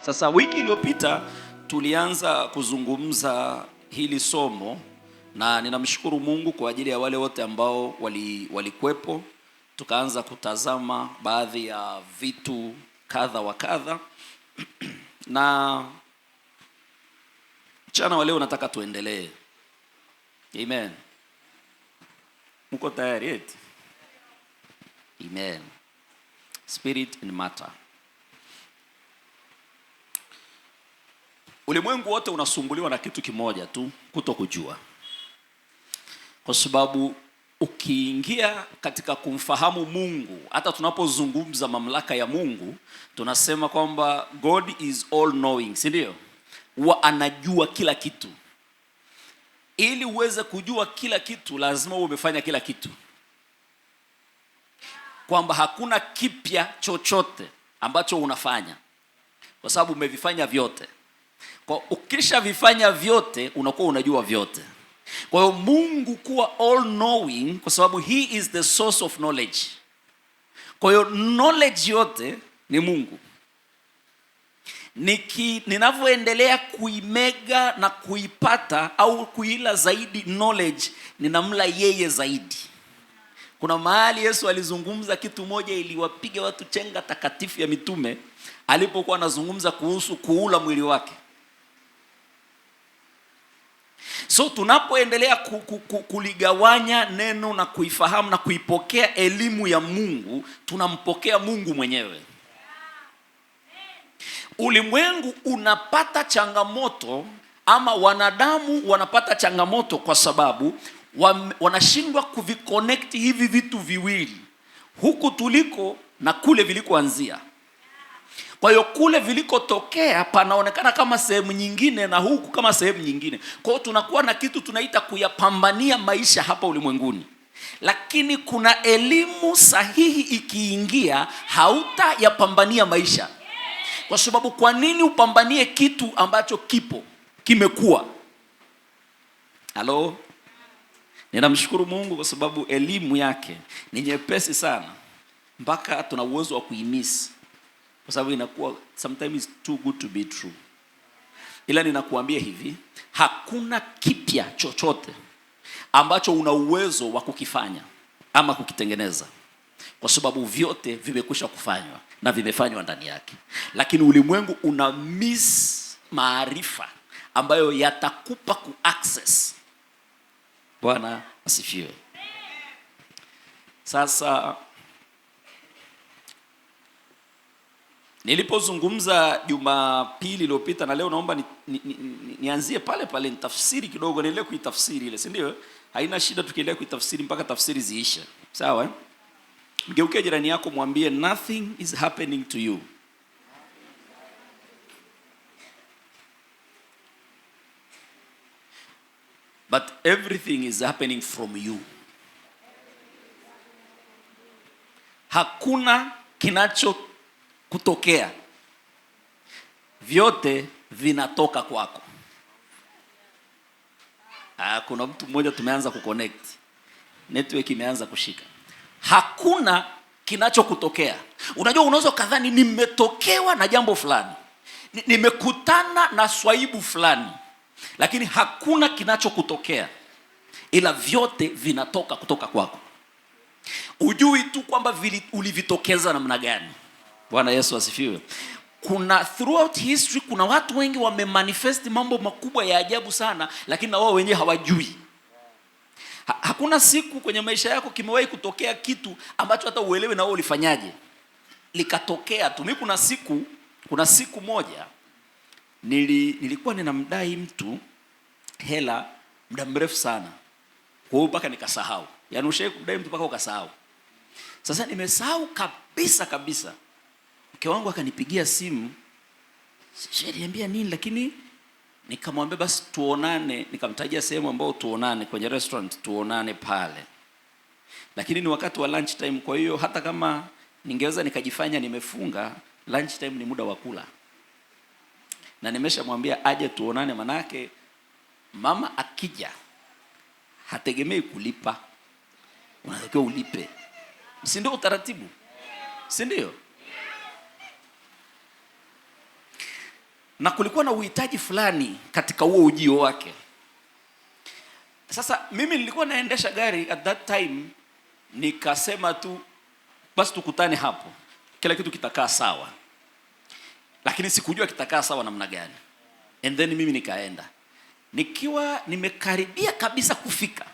Sasa wiki iliyopita tulianza kuzungumza hili somo na ninamshukuru Mungu kwa ajili ya wale wote ambao walikuwepo. Tukaanza kutazama baadhi ya vitu kadha wa kadha na mchana wa leo nataka tuendelee. Amen. Mko tayari eti? Amen. Spirit and matter. Ulimwengu wote unasumbuliwa na kitu kimoja tu, kutokujua. Kwa sababu ukiingia katika kumfahamu Mungu, hata tunapozungumza mamlaka ya Mungu, tunasema kwamba God is all knowing, si ndio? Huwa anajua kila kitu. Ili uweze kujua kila kitu, lazima uwe umefanya kila kitu. Kwamba hakuna kipya chochote ambacho unafanya, kwa sababu umevifanya vyote. Kwa ukisha vifanya vyote, unakuwa unajua vyote. Kwa hiyo Mungu kuwa all knowing, kwa sababu he is the source of knowledge. Kwa hiyo knowledge yote ni Mungu. Ninavyoendelea kuimega na kuipata au kuila zaidi knowledge, ninamla yeye zaidi. Kuna mahali Yesu alizungumza kitu moja iliwapiga watu chenga takatifu ya mitume, alipokuwa anazungumza kuhusu kuula mwili wake. So tunapoendelea kuligawanya neno na kuifahamu na kuipokea elimu ya Mungu, tunampokea Mungu mwenyewe. Ulimwengu unapata changamoto, ama wanadamu wanapata changamoto kwa sababu wanashindwa kuviconnect hivi vitu viwili, huku tuliko na kule vilikoanzia. Kwa hiyo kule vilikotokea panaonekana kama sehemu nyingine na huku kama sehemu nyingine. Kwa hiyo tunakuwa na kitu tunaita kuyapambania maisha hapa ulimwenguni. Lakini kuna elimu sahihi ikiingia, hautayapambania maisha. Kwa sababu kwa nini upambanie kitu ambacho kimekuwa? Halo? Ninamshukuru Mungu kwa sababu elimu yake ni nyepesi sana, mpaka tuna uwezo wa kuimiss. Kwa sababu inakuwa sometimes it's too good to be true. Ila ninakuambia hivi, hakuna kipya chochote ambacho una uwezo wa kukifanya ama kukitengeneza, kwa sababu vyote vimekwisha kufanywa na vimefanywa ndani yake. Lakini ulimwengu una miss maarifa ambayo yatakupa ku-access. Bwana asifiwe. Sasa nilipozungumza Jumapili iliyopita na leo naomba nianzie pale pale, nitafsiri kidogo, niendelee kuitafsiri ile, si ndio? Haina shida tukiendelea kuitafsiri mpaka tafsiri ziishe. Sawa eh? Mgeuke jirani yako mwambie nothing is happening to you. But everything is happening from you. Hakuna kinacho kutokea, vyote vinatoka kwako. Kuna mtu mmoja tumeanza kuconnect, network imeanza kushika. Hakuna kinachokutokea. Unajua, unaweza kadhani nimetokewa na jambo fulani, nimekutana na swaibu fulani, lakini hakuna kinachokutokea, ila vyote vinatoka kutoka kwako. Ujui tu kwamba ulivitokeza namna gani. Bwana Yesu asifiwe. Kuna throughout history kuna watu wengi wamemanifest mambo makubwa ya ajabu sana, lakini na wao wenyewe hawajui. Hakuna siku kwenye maisha yako kimewahi kutokea kitu ambacho hata uelewe na wewe ulifanyaje, likatokea tu. Mimi kuna siku moja nilikuwa ninamdai mtu hela muda mrefu sana, kwa hiyo mpaka nikasahau. Yaani ushawahi kumdai mtu mpaka ukasahau? Sasa nimesahau kabisa. Mke wangu akanipigia simu, sijaniambia nini, lakini nikamwambia basi tuonane, nikamtajia sehemu ambayo tuonane kwenye restaurant, tuonane pale. Lakini ni wakati wa lunch time, kwa hiyo hata kama ningeweza nikajifanya nimefunga, lunch time ni muda wa kula. Na nimeshamwambia aje tuonane, manake mama akija hategemei kulipa, unatakiwa ulipe. Si ndio utaratibu? Si ndio? na kulikuwa na uhitaji fulani katika huo ujio wake. Sasa mimi nilikuwa naendesha gari at that time, nikasema tu basi tukutane hapo, kila kitu kitakaa sawa, lakini sikujua kitakaa sawa namna gani. And then mimi nikaenda, nikiwa nimekaribia kabisa kufika,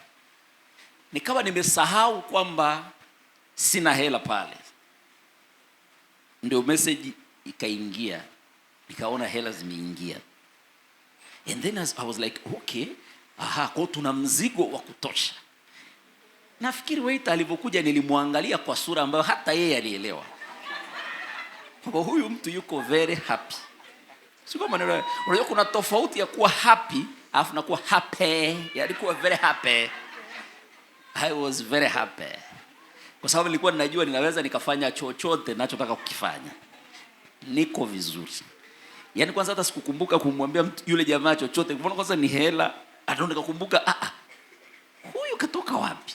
nikawa nimesahau kwamba sina hela pale. Ndio message ikaingia, nikaona hela zimeingia. And then I was like, okay, kwa tuna mzigo wa kutosha. Nafikiri waiter alipokuja nilimwangalia kwa sura ambayo hata yeye alielewa. Kwa huyu mtu yuko very happy. Sio maneno, unajua kuna tofauti ya kuwa happy alafu na kuwa happy. Alikuwa very happy. I was very happy. Kwa sababu nilikuwa ninajua ninaweza nikafanya chochote ninachotaka kukifanya. Niko vizuri. Yaani kwanza hata sikukumbuka kumwambia yule jamaa chochote. Kwa kwanza ni hela, hata nikakumbuka huyu katoka wapi?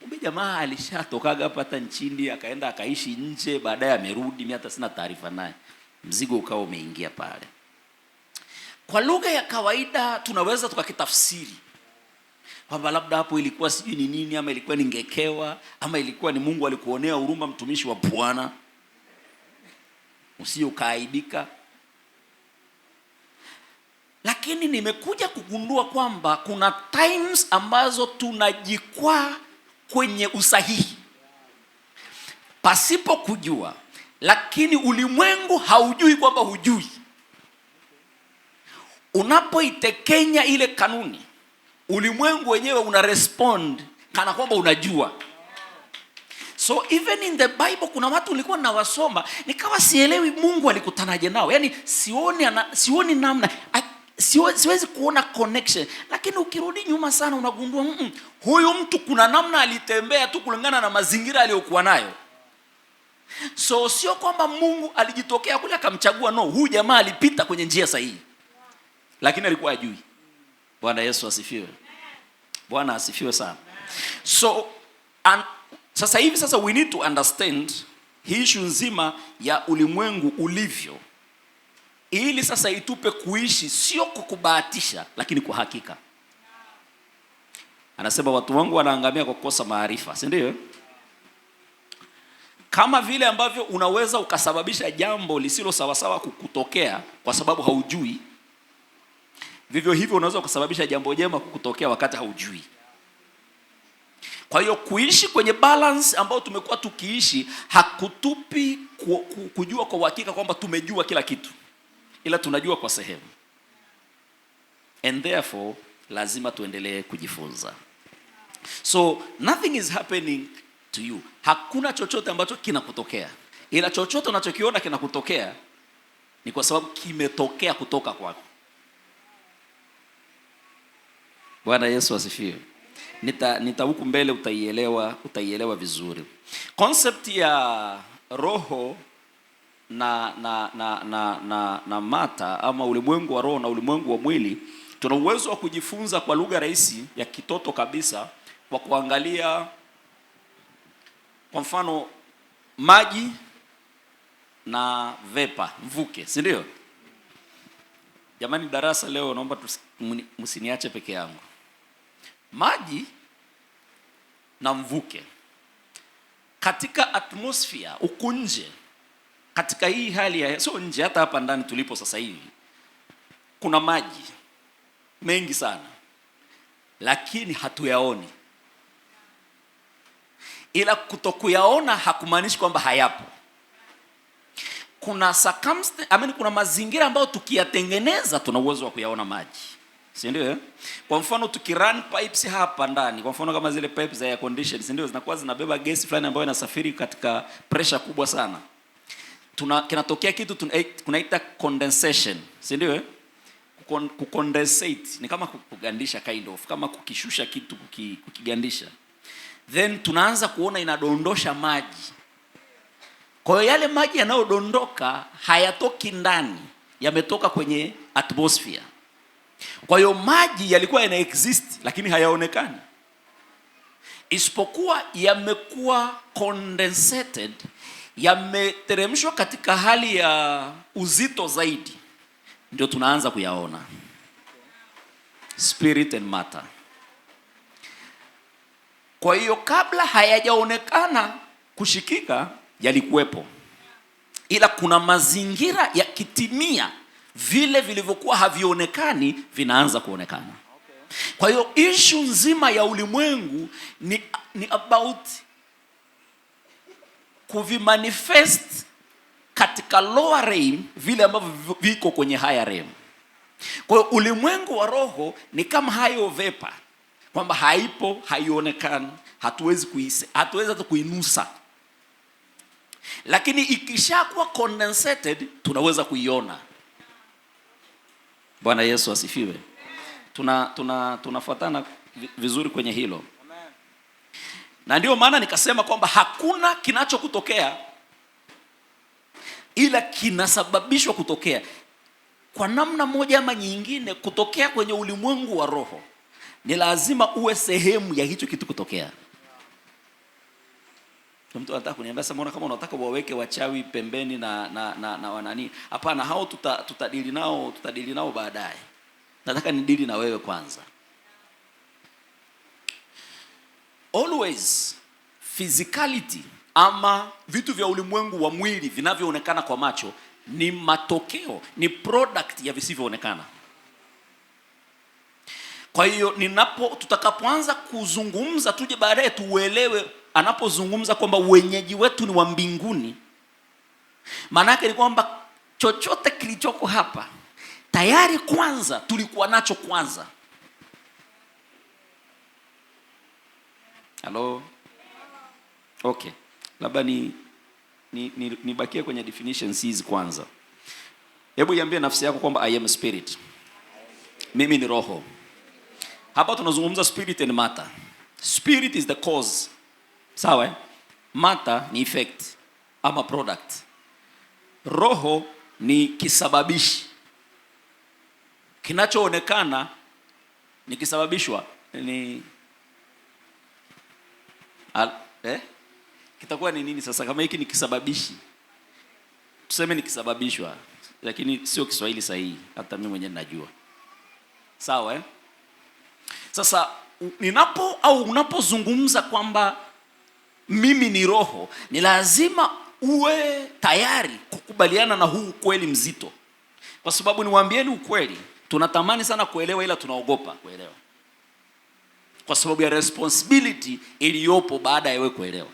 Kumbe jamaa alishatokaga hapa nchini, akaenda akaishi nje, baadaye amerudi, mimi hata sina taarifa naye. Mzigo ukao umeingia pale. Kwa lugha ya kawaida tunaweza tukakitafsiri kwamba labda hapo ilikuwa sijui ni nini, ama ilikuwa ni ngekewa, ama ilikuwa ni Mungu alikuonea huruma, mtumishi wa Bwana, usije ukaaibika. Lakini nimekuja kugundua kwamba kuna times ambazo tunajikwaa kwenye usahihi pasipo kujua, lakini ulimwengu haujui kwamba hujui. Unapoitekenya ile kanuni, ulimwengu wenyewe una respond kana kwamba unajua. So even in the Bible kuna watu ulikuwa nawasoma nikawa sielewi Mungu alikutanaje nao. Yaani sioni namna, siwezi kuona connection. Lakini ukirudi nyuma sana unagundua huyu mtu kuna namna alitembea tu kulingana na mazingira aliyokuwa nayo. So sio kwamba Mungu alijitokea kule akamchagua, no, huyu jamaa alipita kwenye njia sahihi. Lakini alikuwa ajui. Bwana Yesu asifiwe. Bwana asifiwe sana. So sasa hivi we need to understand hii issue nzima ya ulimwengu ulivyo, ili sasa itupe kuishi sio kukubahatisha lakini kwa hakika. Anasema watu wangu wanaangamia kwa kukosa maarifa, si ndio? Kama vile ambavyo unaweza ukasababisha jambo lisilo sawa sawa kukutokea kwa sababu haujui, vivyo hivyo unaweza ukasababisha jambo jema kukutokea wakati haujui. Kwa hiyo kuishi kwenye balance ambayo tumekuwa tukiishi hakutupi kujua kwa uhakika kwamba tumejua kila kitu, ila tunajua kwa sehemu. And therefore lazima tuendelee kujifunza. So nothing is happening to you. Hakuna chochote ambacho kinakutokea, ila chochote unachokiona kinakutokea ni kwa sababu kimetokea kutoka kwako. Bwana Yesu asifiwe. Nita huku mbele utaielewa vizuri. Concept ya roho na mata, ama ulimwengu wa roho na ulimwengu wa mwili, tuna uwezo wa kujifunza kwa lugha rahisi ya kitoto kabisa kwa kuangalia kwa mfano maji na vapor, mvuke, si ndio? Jamani darasa leo naomba msiniache peke yangu. Maji na mvuke katika atmosphere huko nje, katika hii hali ya sio nje, hata hapa ndani tulipo sasa hivi kuna maji mengi sana, lakini hatuyaoni. Ila kutokuyaona hakumaanishi kwamba hayapo. Kuna kuna mazingira ambayo tukiyatengeneza tuna uwezo wa kuyaona maji, si ndio? Kwa mfano tukirun pipes hapa ndani, kwa mfano kama zile pipes za air condition, si ndio, zinakuwa zinabeba gesi fulani ambayo inasafiri katika pressure kubwa sana. Kinatokea kitu tunaita condensation, si ndio? Kukondensate ni kama kugandisha, kind of kama kukishusha kitu, kukigandisha. Then tunaanza kuona inadondosha maji. Kwa hiyo yale maji yanayodondoka hayatoki ndani, yametoka kwenye atmosphere. Kwa hiyo maji yalikuwa yana exist lakini hayaonekani, isipokuwa yamekuwa condensated, yameteremshwa katika hali ya uzito zaidi, ndio tunaanza kuyaona. Spirit and matter. Kwa hiyo kabla hayajaonekana kushikika yalikuwepo, ila kuna mazingira yakitimia, vile vilivyokuwa havionekani vinaanza kuonekana. Kwa hiyo issue nzima ya ulimwengu ni about kuvimanifest katika lower realm vile ambavyo viko kwenye higher realm. Kwa hiyo ulimwengu wa roho ni kama hayo vapor, kwamba haipo, haionekani, hatuwezi hata kuinusa. Lakini ikishakuwa condensated tunaweza kuiona. Bwana Yesu asifiwe. Tunafuatana vizuri kwenye hilo. Na ndio maana nikasema kwamba hakuna kinachokutokea ila kinasababishwa kutokea. Kwa namna moja ama nyingine, kutokea kwenye ulimwengu wa roho ni lazima uwe sehemu ya hicho kitu kutokea. Mtu anataka kuniambia sasa, mbona kama unataka waweke wachawi pembeni na wanani? Hapana, hao tutadili nao baadaye. Nataka nidili na wewe kwanza. Always physicality ama vitu vya ulimwengu wa mwili vinavyoonekana kwa macho ni matokeo, ni product ya visivyoonekana. Kwa hiyo tutakapoanza kuzungumza, tuje baadaye tuuelewe anapozungumza kwamba wenyeji wetu ni wa mbinguni. Maana yake ni kwamba chochote kilichoko hapa tayari kwanza tulikuwa nacho kwanza. Hello? Okay. Labda nibakie kwenye definitions hizi kwanza. Hebu iambie nafsi yako kwamba I am spirit. Mimi ni roho. Hapa tunazungumza spirit and matter. Spirit is the cause. Sawa? Matter ni effect ama product. Roho ni kisababishi. Kinachoonekana ni kisababishwa kitakuwa ni nini sasa kama hiki ni kisababishi? Tuseme ni kisababishwa, lakini sio Kiswahili sahihi, hata mimi mwenyewe ninajua. Sawa Sasa unapozungumza kwamba mimi ni roho, ni lazima uwe tayari kukubaliana na huu ukweli mzito. Kwa sababu niwaambieni ukweli, tunatamani sana kuelewa ila tunaogopa kuelewa. Kwa sababu ya responsibility iliyopo baada ya wewe kuelewa.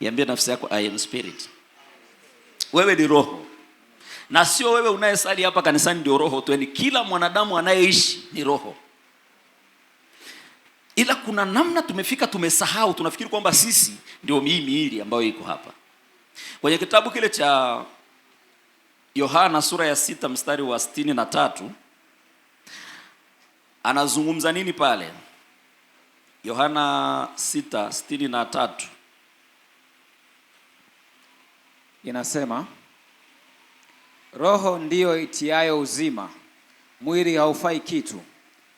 Iambie nafsi yako I am spirit. Wewe ni roho. Na sio wewe unayesali hapa kanisani ndio roho tu, ni kila mwanadamu anayeishi ni roho. Ila kuna namna tumefika tumesahau, tunafikiri kwamba sisi ndio miili ambayo iko hapa. Kwenye kitabu kile cha Yohana sura ya 6 mstari wa 63 anazungumza nini pale? Yohana 6:63 inasema, roho ndiyo itiayo uzima, mwili haufai kitu.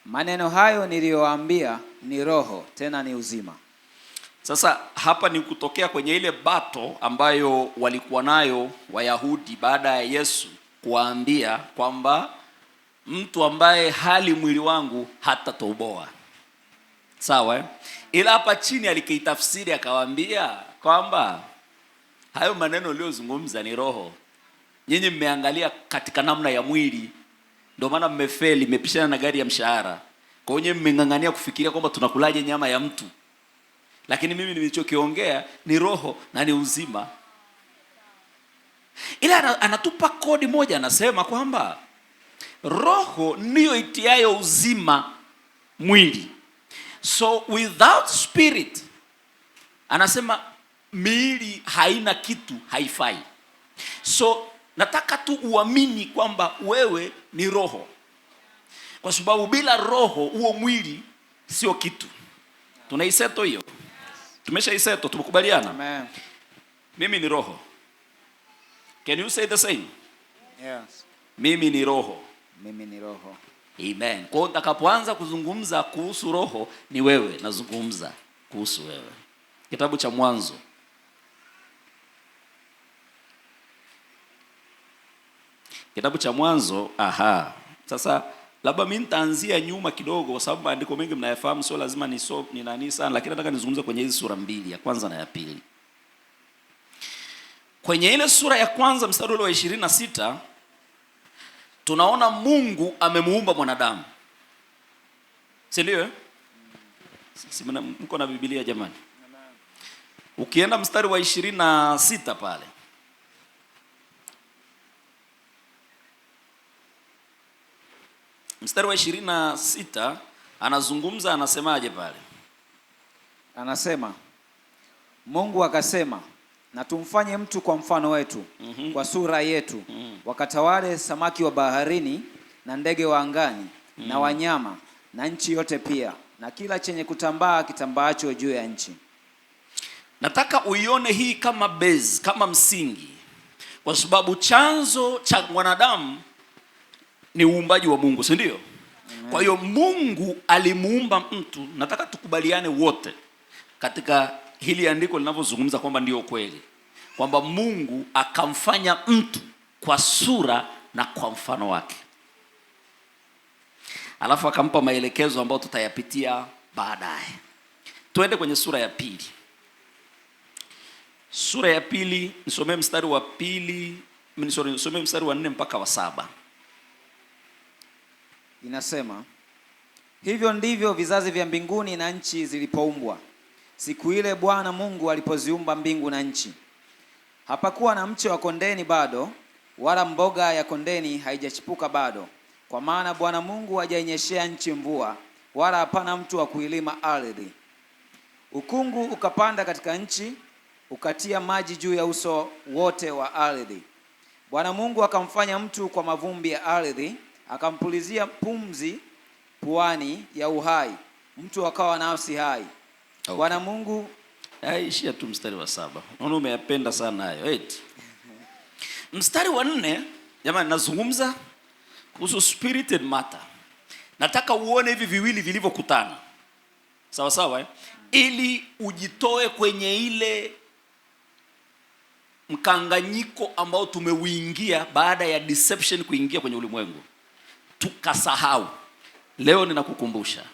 Maneno hayo niliyoambia ni roho, tena ni uzima. Sasa hapa ni kutokea kwenye ile bato ambayo walikuwa nayo Wayahudi baada ya Yesu kuwaambia kwamba mtu ambaye hali mwili wangu hata toboa. Sawa Ila hapa chini alikitafsiri akawaambia kwamba hayo maneno uliyozungumza ni roho. Nyinyi mmeangalia katika namna ya mwili, ndio maana mmefeli, mmepishana na gari ya mshahara. Kwa hiyo mmeng'ang'ania kufikiria kwamba tunakulaje nyama ya mtu. Lakini mimi nilichokiongea ni roho na ni uzima. Ila anatupa kodi moja, anasema kwamba roho ndiyo itiayo uzima mwili. So without spirit, anasema miili haina kitu, haifai. So nataka tu uamini kwamba wewe ni roho. Kwa sababu bila roho huo mwili sio kitu. Tunaiseto hiyo. Tumeshaiseto, tumekubaliana. Amen. Mimi ni roho. Can you say the same? Yes. Mimi ni roho. Mimi ni roho. Amen. Kwa hiyo nitakapoanza kuzungumza kuhusu roho ni wewe, nazungumza kuhusu wewe. Kitabu cha Mwanzo. Kitabu cha Mwanzo. Aha. Sasa labda mimi nitaanzia nyuma kidogo kwa sababu maandiko mengi mnayafahamu, sio lazima ni nani sana, lakini nataka nizungumze kwenye hizi sura mbili, ya kwanza na ya pili. Kwenye ile sura ya kwanza mstari ule wa 26 tunaona Mungu amemuumba mwanadamu. Si ndio? Mko na Biblia jamani? Ukienda mstari wa 26 pale, mstari wa 26 anazungumza, anasemaje pale? Anasema Mungu akasema, na tumfanye mtu kwa mfano wetu, kwa sura yetu, wakatawale samaki wa baharini na ndege wa angani, na wanyama na nchi yote pia, na kila chenye kutambaa kitambaacho juu ya nchi. Nataka uione hii kama base, kama msingi, kwa sababu chanzo cha mwanadamu ni uumbaji wa Mungu, si ndio? Kwa hiyo Mungu alimuumba mtu. Nataka tukubaliane wote katika hili andiko linavyozungumza kwamba ndio kweli, kwamba Mungu akamfanya mtu kwa sura na kwa mfano wake, alafu akampa maelekezo ambayo tutayapitia baadaye. Twende kwenye sura ya pili. Sura ya pili, nisomee mstari wa pili, nisomee mstari wa 4 mpaka wa 7. Inasema, hivyo ndivyo vizazi vya mbinguni na nchi zilipoumbwa siku ile Bwana Mungu alipoziumba mbingu na nchi. Hapakuwa na mche wa kondeni bado, wala mboga ya kondeni haijachipuka bado, kwa maana Bwana Mungu hajainyeshea nchi mvua, wala hapana mtu wa kuilima ardhi. Ukungu ukapanda katika nchi, ukatia maji juu ya uso wote wa ardhi. Bwana Mungu akamfanya mtu kwa mavumbi ya ardhi, akampulizia pumzi puani ya uhai, mtu akawa nafsi hai. Okay. Bwana Mungu ishia tu mstari wa 7. Unaona umeyapenda sana hayo. Eti mstari wa 4, jamani, nazungumza kuhusu spirit and matter. Nataka uone hivi viwili vilivyokutana. Sawa sawa, ili ujitoe kwenye ile mkanganyiko ambao tumeuingia baada ya deception kuingia kwenye ulimwengu, tukasahau. Leo ninakukumbusha.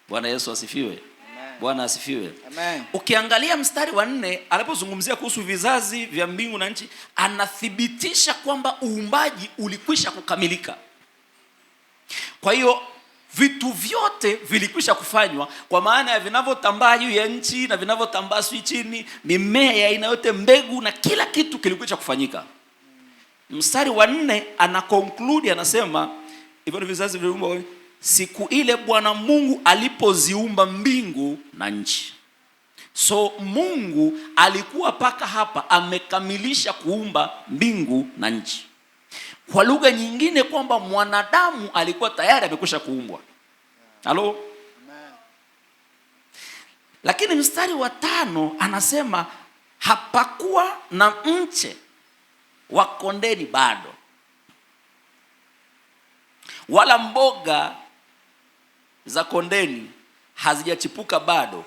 Bwana Yesu asifiwe. Bwana asifiwe. Amen. Ukiangalia mstari wa 4 alipozungumzia kuhusu vizazi vya mbingu na nchi, anathibitisha kwamba uumbaji ulikwisha kukamilika. Kwa hiyo vitu vyote vilikwisha kufanywa, kwa maana ya vinavyotambaa juu ya nchi na vinavyotambaa chini, mimea ya aina yote, mbegu na kila kitu kilikwisha kufanyika. Mstari wa 4 ana conclude, anasema hivyo ni vizazi viliumbwa siku ile Bwana Mungu alipoziumba mbingu na nchi. So Mungu alikuwa paka hapa amekamilisha kuumba mbingu na nchi. Kwa lugha nyingine kwamba mwanadamu alikuwa tayari amekwisha kuumbwa. Halo? Amen. Lakini mstari wa 5 anasema hapakuwa na mche wa kondeni bado, wala mboga za kondeni hazijachipuka bado,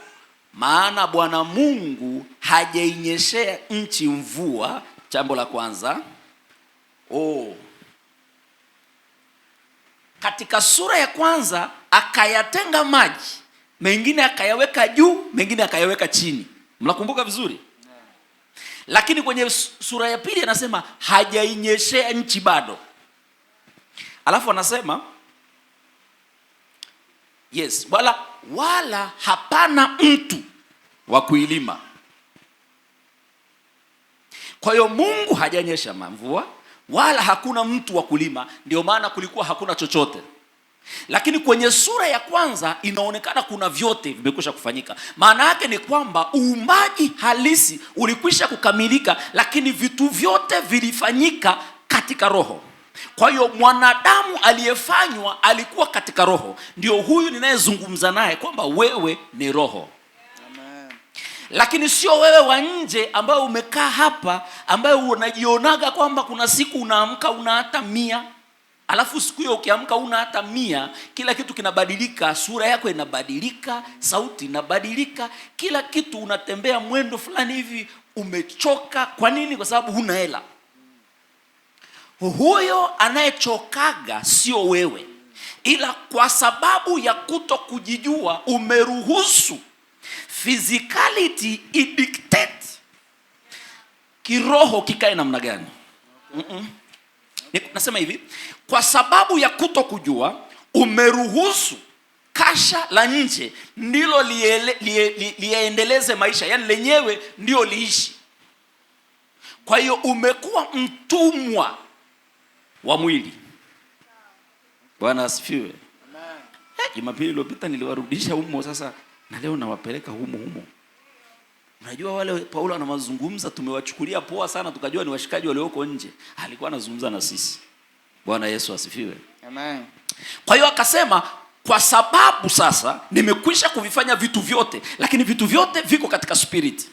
maana Bwana Mungu hajainyeshea nchi mvua. Jambo la kwanza. Katika sura ya kwanza akayatenga maji, mengine akayaweka juu, mengine akayaweka chini. Mnakumbuka vizuri? Lakini kwenye sura ya pili anasema hajainyeshea nchi bado. Alafu anasema yes, wala hapana mtu wa kuilima. Kwa hiyo Mungu hajanyesha mvua, wala hakuna mtu wa kulima, ndio maana kulikuwa hakuna chochote. Lakini kwenye sura ya kwanza inaonekana kuna vyote vimekwisha kufanyika. Maana yake ni kwamba uumbaji halisi ulikwisha kukamilika, lakini vitu vyote vilifanyika katika roho. Kwa hiyo mwanadamu aliyefanywa alikuwa katika roho. Ndio huyu ninayezungumza naye kwamba wewe ni roho. Amen. Lakini sio wewe wa nje ambaye umekaa hapa, ambaye unajionaga kwamba kuna siku unaamka una hata 100, alafu siku hiyo ukiamka una hata 100, kila kitu kinabadilika, sura yako inabadilika, sauti inabadilika, kila kitu, unatembea mwendo fulani hivi, umechoka. Kwa nini? Kwa sababu huna hela. Huyo anayechokaga sio wewe, ila kwa sababu ya kuto kujijua umeruhusu physicality idictate kiroho kikae namna gani. Nasema hivi, kwa sababu ya kuto kujua umeruhusu kasha la nje ndilo liendeleze maisha, yani lenyewe ndio liishi. Kwa hiyo umekuwa mtumwa wa mwili. Bwana asifiwe. Jumapili iliyopita niliwarudisha humo, sasa na leo nawapeleka humo. Unajua wale Paulo anamazungumza tumewachukulia poa sana, tukajua ni washikaji walioko nje. Alikuwa anazungumza na sisi. Bwana Yesu asifiwe. Amen. Kwa hiyo akasema, kwa sababu sasa nimekwisha kuvifanya vitu vyote, lakini vitu vyote viko katika spirit.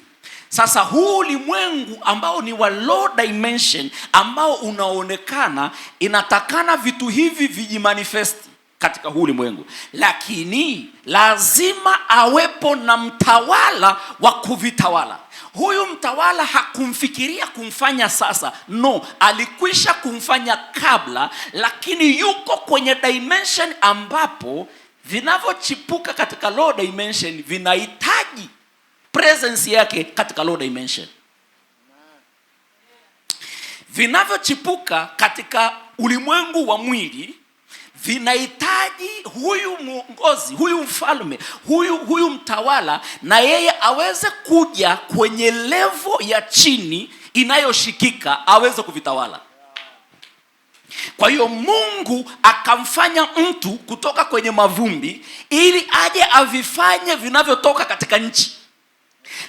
Sasa huu ulimwengu ambao ni wa low dimension, ambao unaonekana, inatakana vitu hivi vijimanifesti katika huu ulimwengu, lakini lazima awepo na mtawala wa kuvitawala. Huyu mtawala hakumfikiria kumfanya sasa, no, alikwisha kumfanya kabla, lakini yuko kwenye dimension ambapo vinavyochipuka katika low dimension vinahitaji presence yake katika low dimension. Vinavyochipuka katika ulimwengu wa mwili vinahitaji huyu mwongozi, huyu mfalme, huyu mtawala, na yeye aweze kuja kwenye level ya chini inayoshikika aweze kuvitawala. Kwa hiyo Mungu akamfanya mtu kutoka kwenye mavumbi ili aje avifanye vinavyotoka katika nchi.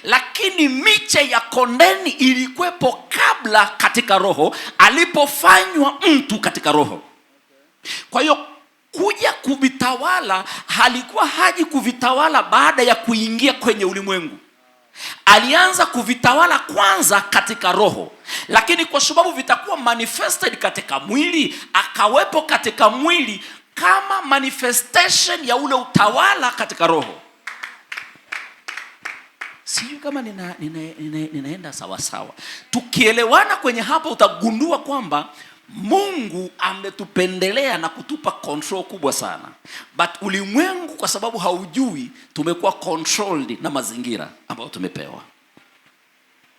Lakini miche ya kondeni ilikuwepo kabla katika roho, alipofanywa mtu katika roho. Kwa hiyo kuja kuvitawala, halikuwa haji kuvitawala baada ya kuingia kwenye ulimwengu. Alianza kuvitawala kwanza katika roho, lakini kwa sababu vitakuwa manifested katika mwili, akawepo katika mwili kama manifestation ya ule utawala katika roho. Sijui kama ninaenda sawa sawa. Tukielewana kwenye hapo, utagundua kwamba Mungu ametupendelea na kutupa control kubwa sana. But ulimwengu kwa sababu haujui, tumekuwa controlled na mazingira ambayo tumepewa.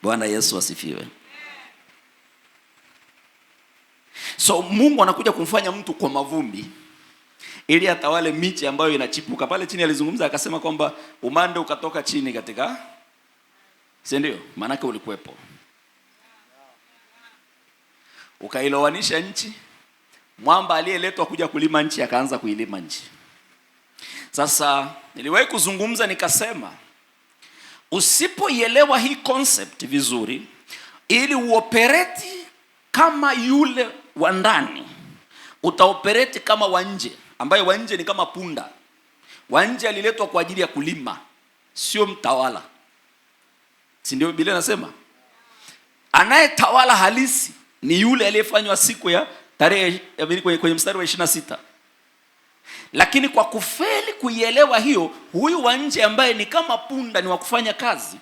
Bwana Yesu asifiwe. So Mungu anakuja kumfanya mtu kwa mavumbi ili atawale miche ambayo inachipuka. Pale chini alizungumza akasema kwamba umande ukatoka chini katika, si ndio? Maana yake ulikuwepo. Ukailowanisha nchi, mwamba aliyeletwa kuja kulima nchi akaanza kuilima nchi. Sasa niliwahi kuzungumza nikasema, usipoielewa hii concept vizuri, ili uoperate kama yule wa ndani, utaoperate kama wa nje, ambaye wa nje ni kama punda. Wa nje aliletwa kwa ajili ya kulima, sio mtawala. Si ndio Biblia inasema? Anayetawala halisi ni yule aliyefanywa siku ya tarehe kwenye mstari wa 26. Lakini kwa kufeli kuielewa hiyo, huyu wa nje ambaye ni kama punda, ni wa kufanya kazi,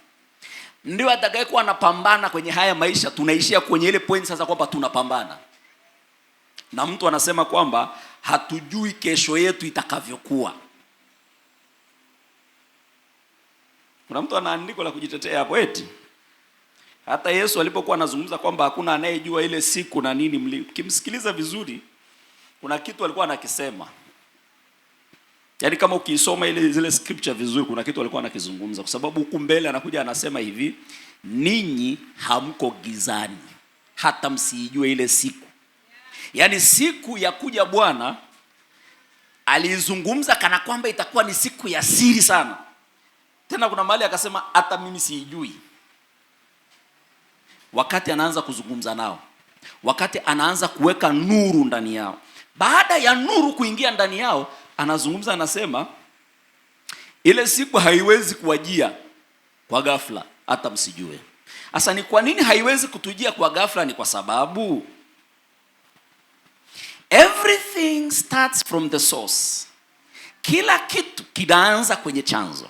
ndio atakayekuwa anapambana kwenye haya maisha. Tunaishia kwenye ile point sasa kwamba tunapambana na mtu anasema kwamba hatujui kesho yetu itakavyokuwa. Kuna mtu ana andiko la kujitetea hapo eti hata Yesu alipokuwa anazungumza kwamba hakuna anayejua ile siku na nini, kimsikiliza vizuri, kuna kitu alikuwa anakisema. Yaani kama ukisoma zile scripture vizuri, kuna kitu alikuwa anakizungumza, kwa sababu huku mbele anakuja anasema hivi, ninyi hamko gizani hata msijue ile siku. Yaani siku ya kuja Bwana alizungumza kana kwamba itakuwa ni siku ya siri sana. Tena kuna mahali akasema hata mimi siijui. Wakati anaanza kuzungumza nao, wakati anaanza kuweka nuru ndani yao, baada ya nuru kuingia ndani yao, anazungumza anasema, ile siku haiwezi kuwajia kwa ghafla hata msijue. Sasa ni kwa nini haiwezi kutujia kwa ghafla? Ni kwa sababu everything starts from the source. Kila kitu kinaanza kwenye chanzo.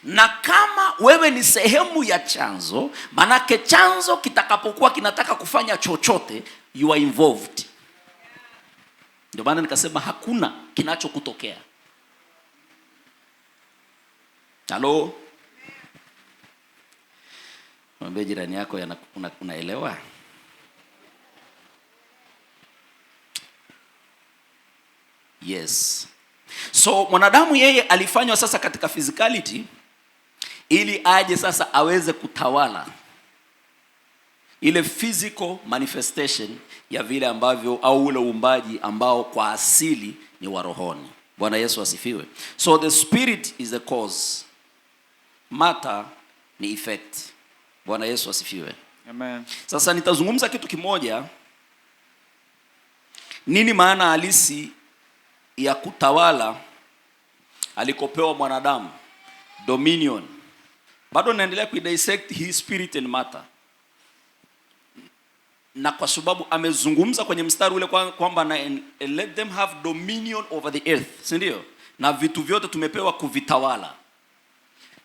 Na kama wewe ni sehemu ya chanzo, manake chanzo kitakapokuwa kinataka kufanya chochote, you are involved. Ndio maana nikasema hakuna kinachokutokea. Halo? Mwambie jirani yako unaelewa? Yes. So mwanadamu yeye alifanywa sasa katika physicality ili aje sasa aweze kutawala ile physical manifestation ya vile ambavyo au ule uumbaji ambao kwa asili ni wa rohoni. Bwana Yesu asifiwe. So the spirit is the cause. Matter ni effect. Bwana Yesu asifiwe. Amen. Sasa nitazungumza kitu kimoja. Nini maana halisi ya kutawala alikopewa mwanadamu? Dominion. Bado naendelea kuidissect his spirit and matter. Na kwa sababu amezungumza kwenye mstari ule kwamba let them have dominion over the earth, si ndio? Na vitu vyote tumepewa kuvitawala.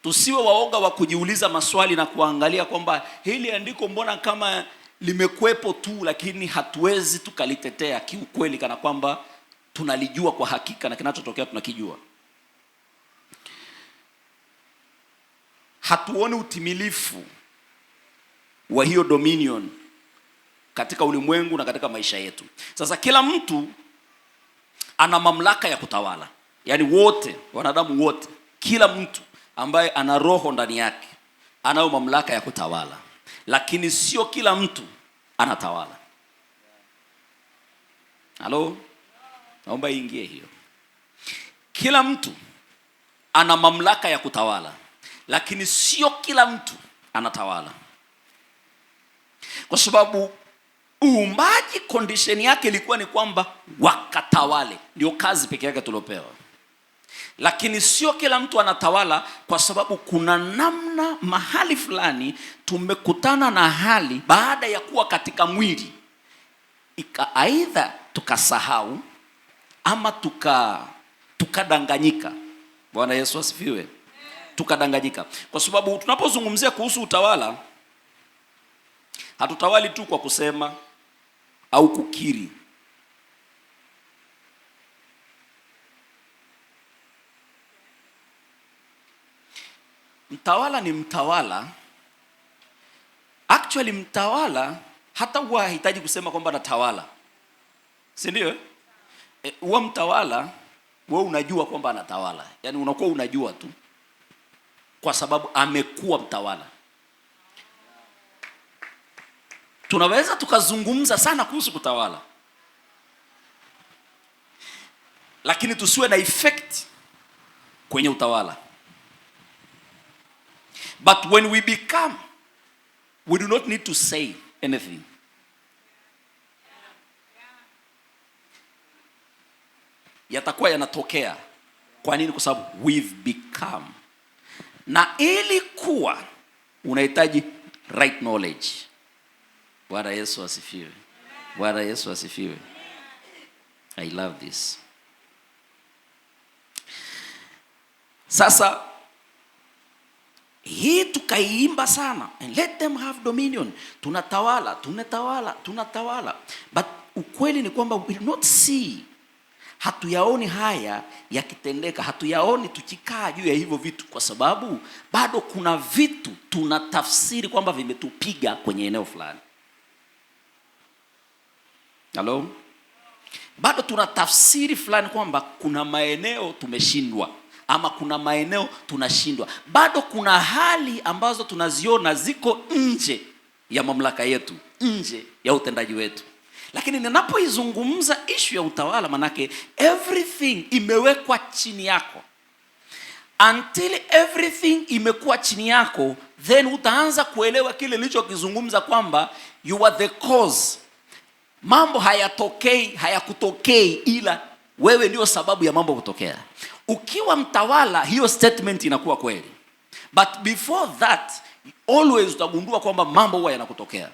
Tusiwe waoga wa kujiuliza maswali na kuangalia kwamba hili andiko mbona kama limekuepo tu, lakini hatuwezi tukalitetea kiukweli kana kwamba tunalijua kwa hakika na kinachotokea tunakijua. Hatuoni utimilifu wa hiyo dominion katika ulimwengu na katika maisha yetu. Sasa kila mtu ana mamlaka ya kutawala. Yaani wote, wanadamu wote, kila mtu ambaye ana roho ndani yake anayo mamlaka ya kutawala. Lakini sio kila mtu anatawala. Halo? Naomba iingie hiyo. Kila mtu ana mamlaka ya kutawala, lakini sio kila mtu anatawala. Kwa sababu uumbaji condition yake ilikuwa ni kwamba wakatawale. Ndio kazi pekee yake tuliopewa. Lakini sio kila mtu anatawala, kwa sababu kuna namna mahali fulani tumekutana na hali baada ya kuwa katika mwili. Aidha tukasahau ama tukadanganyika. Bwana Yesu asifiwe. Tukadanganyika. Kwa sababu tunapozungumzia kuhusu utawala, hatutawali tu kwa kusema au kukiri. Mtawala ni mtawala. Actually mtawala hata huwa hahitaji kusema kwamba anatawala. Si ndio? Huwa mtawala wewe unajua kwamba anatawala. Yaani unakuwa unajua tu kwa sababu amekuwa mtawala. Tunaweza tukazungumza sana kuhusu kutawala, lakini tusiwe na effect kwenye utawala. But when we become, we do not need to say anything. Yatakuwa yanatokea. Kwa nini? Kwa sababu we've become. Na ili kuwa unahitaji right knowledge. Bwana Yesu asifiwe. Bwana Yesu asifiwe. I love this. Sasa hii tukaiimba sana. And let them have dominion. Tunatawala, tunatawala, tunatawala. But ukweli ni kwamba we will not see. Hatuyaoni haya yakitendeka. Hatuyaoni tukikaa juu ya hivyo vitu, kwa sababu bado kuna vitu tunatafsiri kwamba vimetupiga kwenye eneo fulani. Hello? Bado tunatafsiri fulani kwamba kuna maeneo tumeshindwa ama kuna maeneo tunashindwa. Bado kuna hali ambazo tunaziona ziko nje ya mamlaka yetu, nje ya utendaji wetu. Lakini ninapoizungumza issue ya utawala, manake everything imewekwa chini yako. Until everything imekuwa chini yako, then utaanza kuelewa kile nilichokizungumza kwamba you are the cause. Mambo hayakutokei ila wewe ndio sababu ya mambo kutokea. Ukiwa mtawala, hiyo statement inakuwa kweli. But before that, always utagundua kwamba mambo huwa yanakutokea.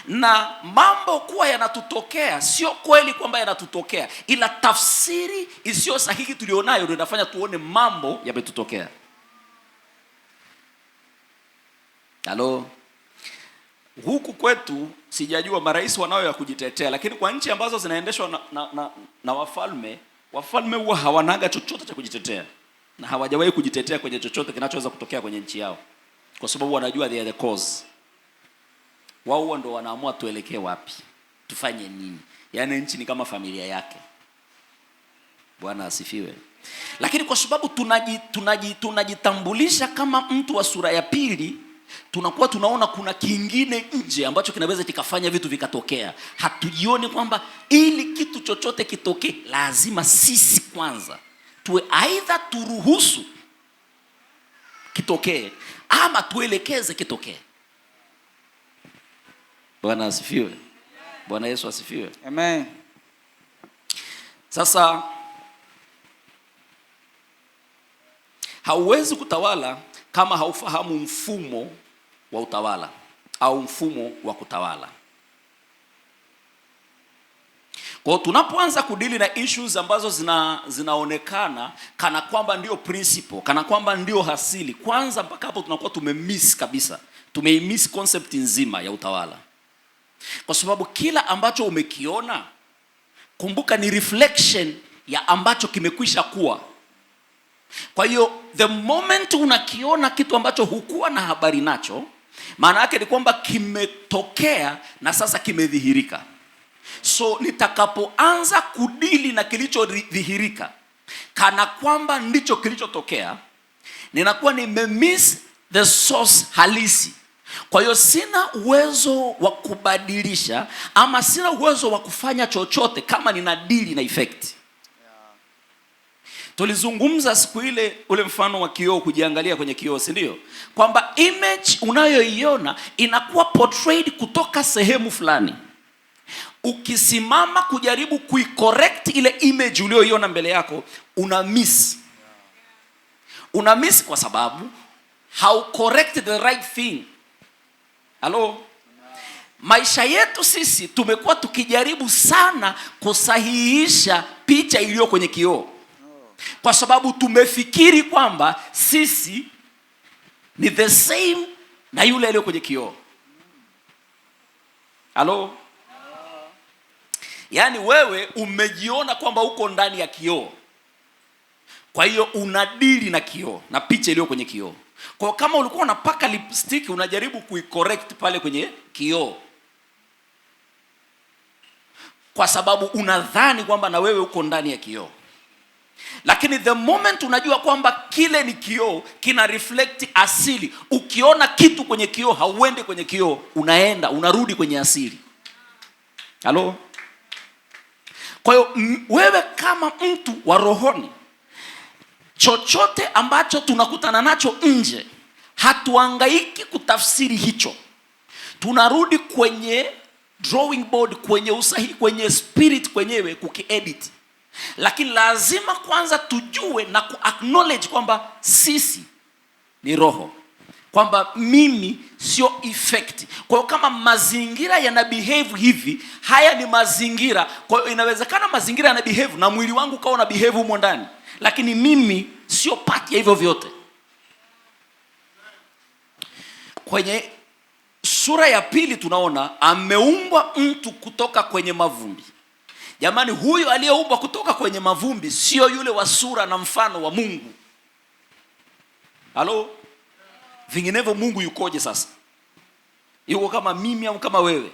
Na mambo kuwa yanatutokea sio kweli kwamba yanatutokea, ila tafsiri isiyo sahihi tulionayo ndio inafanya tuone mambo yametutokea. Halo? Huku kwetu sijajua marais wanao ya kujitetea, lakini kwa nchi ambazo zinaendeshwa na wafalme huwa hawanaga chochote cha kujitetea, na hawajawahi kujitetea kwenye chochote kinachoweza kutokea kwenye nchi yao, kwa sababu wanajua they are the cause. Wao ndio wanaamua tuelekee wapi, tufanye nini. Yaani nchi ni kama familia yake. Bwana asifiwe. Lakini kwa sababu tunajitambulisha kama mtu wa sura ya pili, tunakuwa tunaona kuna kingine nje ambacho kinaweza kikafanya vitu vikatokea. Hatujioni kwamba ili kitu chochote kitokee lazima sisi kwanza tuwe aidha turuhusu kitokee ama tuelekeze kitokee. Bwana asifiwe. Bwana Yesu asifiwe. Amen. Sasa hauwezi kutawala kama haufahamu mfumo wa utawala au mfumo wa kutawala. Kwa tunapoanza kudili na issues ambazo zinaonekana kana kwamba ndio principle, kana kwamba ndio hasili, kwanza mpaka hapo tunakuwa tumemiss kabisa. Tumeimiss concept nzima ya utawala. Kwa sababu kila ambacho umekiona, kumbuka ni reflection ya ambacho kimekwisha kuwa. Kwa hiyo the moment unakiona kitu ambacho hukuwa na habari nacho, maana yake ni kwamba kimetokea na sasa kimedhihirika. So nitakapoanza kudili na kilichodhihirika kana kwamba ndicho kilichotokea, ninakuwa nimemiss the source halisi. Kwa hiyo sina uwezo wa kubadilisha ama sina uwezo wa kufanya chochote kama nina dili na effect. Tulizungumza siku ile ule mfano wa kioo, kujiangalia kwenye kioo, si ndio? Kwamba image unayoiona inakuwa portrayed kutoka sehemu fulani. Ukisimama kujaribu kuicorrect ile image uliyoiona mbele yako, una miss. Una miss kwa sababu how correct the right thing. Hello? Maisha yetu sisi tumekuwa tukijaribu sana kusahihisha picha iliyo kwenye kioo. Kwa sababu tumefikiri kwamba sisi ni the same na yule aliye kwenye kioo. Hello? Yaani wewe umejiona kwamba uko ndani ya kioo. Kwa hiyo unadili na kioo, na picha iliyo kwenye kioo. Kwa kama ulikuwa unapaka lipstick, unajaribu kuicorrect pale kwenye kioo, kwa sababu unadhani kwamba na wewe uko ndani ya kioo. Lakini the moment unajua kwamba kile ni kioo, kina reflect asili. Ukiona kitu kwenye kioo, hauendi kwenye kioo, unarudi kwenye asili. Halo? Kwa hiyo wewe kama mtu wa rohoni, chochote ambacho tunakutana nacho nje, hatuhangaiki kutafsiri hicho. Tunarudi kwenye drawing board, kwenye usahihi, kwenye spirit kwenyewe kukiedit. Lakini lazima kwanza tujue na kuacknowledge kwamba sisi ni roho, kwamba mimi sio effect. Kwa hiyo kama mazingira yana behave hivi, haya ni mazingira. Kwa hiyo inawezekana mazingira yana behave na mwili wangu kawa na behave humo ndani, lakini mimi sio part ya hivyo vyote. Kwenye sura ya pili tunaona ameumbwa mtu kutoka kwenye mavumbi. Jamani, huyu aliyeumbwa kutoka kwenye mavumbi sio yule wa sura na mfano wa Mungu. Halo? Vinginevyo Mungu yukoje sasa? Yuko kama mimi au kama wewe?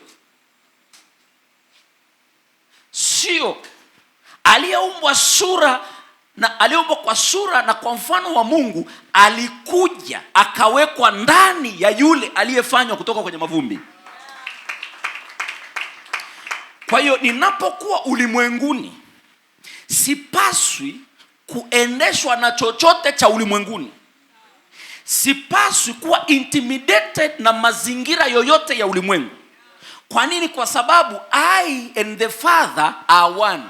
Sio. Aliyeumbwa kwa sura na kwa mfano wa Mungu alikuja akawekwa ndani ya yule aliyefanywa kutoka kwenye mavumbi. Kwa hiyo ninapokuwa ulimwenguni, sipaswi kuendeshwa na chochote cha ulimwenguni. Sipaswi kuwa intimidated na mazingira yoyote ya ulimwengu. Kwa nini? Kwa sababu I and the Father are one.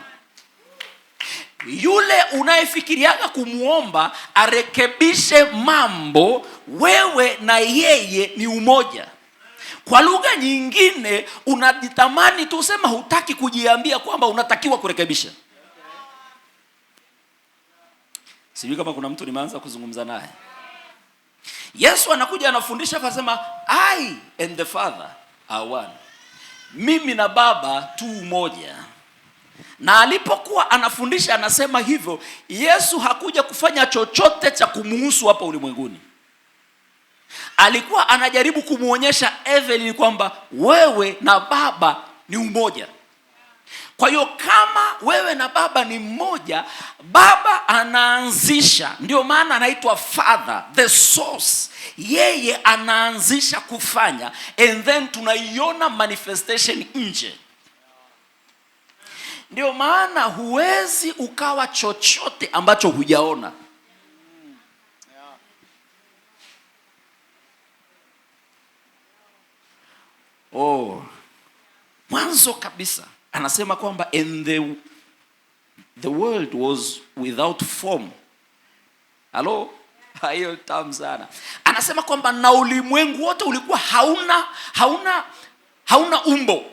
Yule unayefikiriaga kumuomba arekebishe mambo, wewe na yeye ni umoja. Kwa lugha nyingine, unajitamani tu, sema hutaki kujiambia kwamba unatakiwa kurekebisha. Sijui kama kuna mtu nimeanza kuzungumza naye. Yesu anakuja anafundisha akasema I and the Father are one. Mimi na Baba tu umoja. Na alipokuwa anafundisha anasema hivyo, Yesu hakuja kufanya chochote cha kumuhusu hapa ulimwenguni. Alikuwa anajaribu kumuonyesha Evelyn kwamba wewe na Baba ni umoja. Kwa hiyo kama wewe na Baba ni mmoja, Baba anaanzisha, ndio maana anaitwa Father, the source. Yeye anaanzisha kufanya, and then tunaiona manifestation nje. Ndio maana huwezi ukawa chochote ambacho hujaona. Mwanzo kabisa anasema kwamba and the world was without form. Halo? Hayo tamu sana. Anasema kwamba na ulimwengu wote ulikuwa hauna umbo.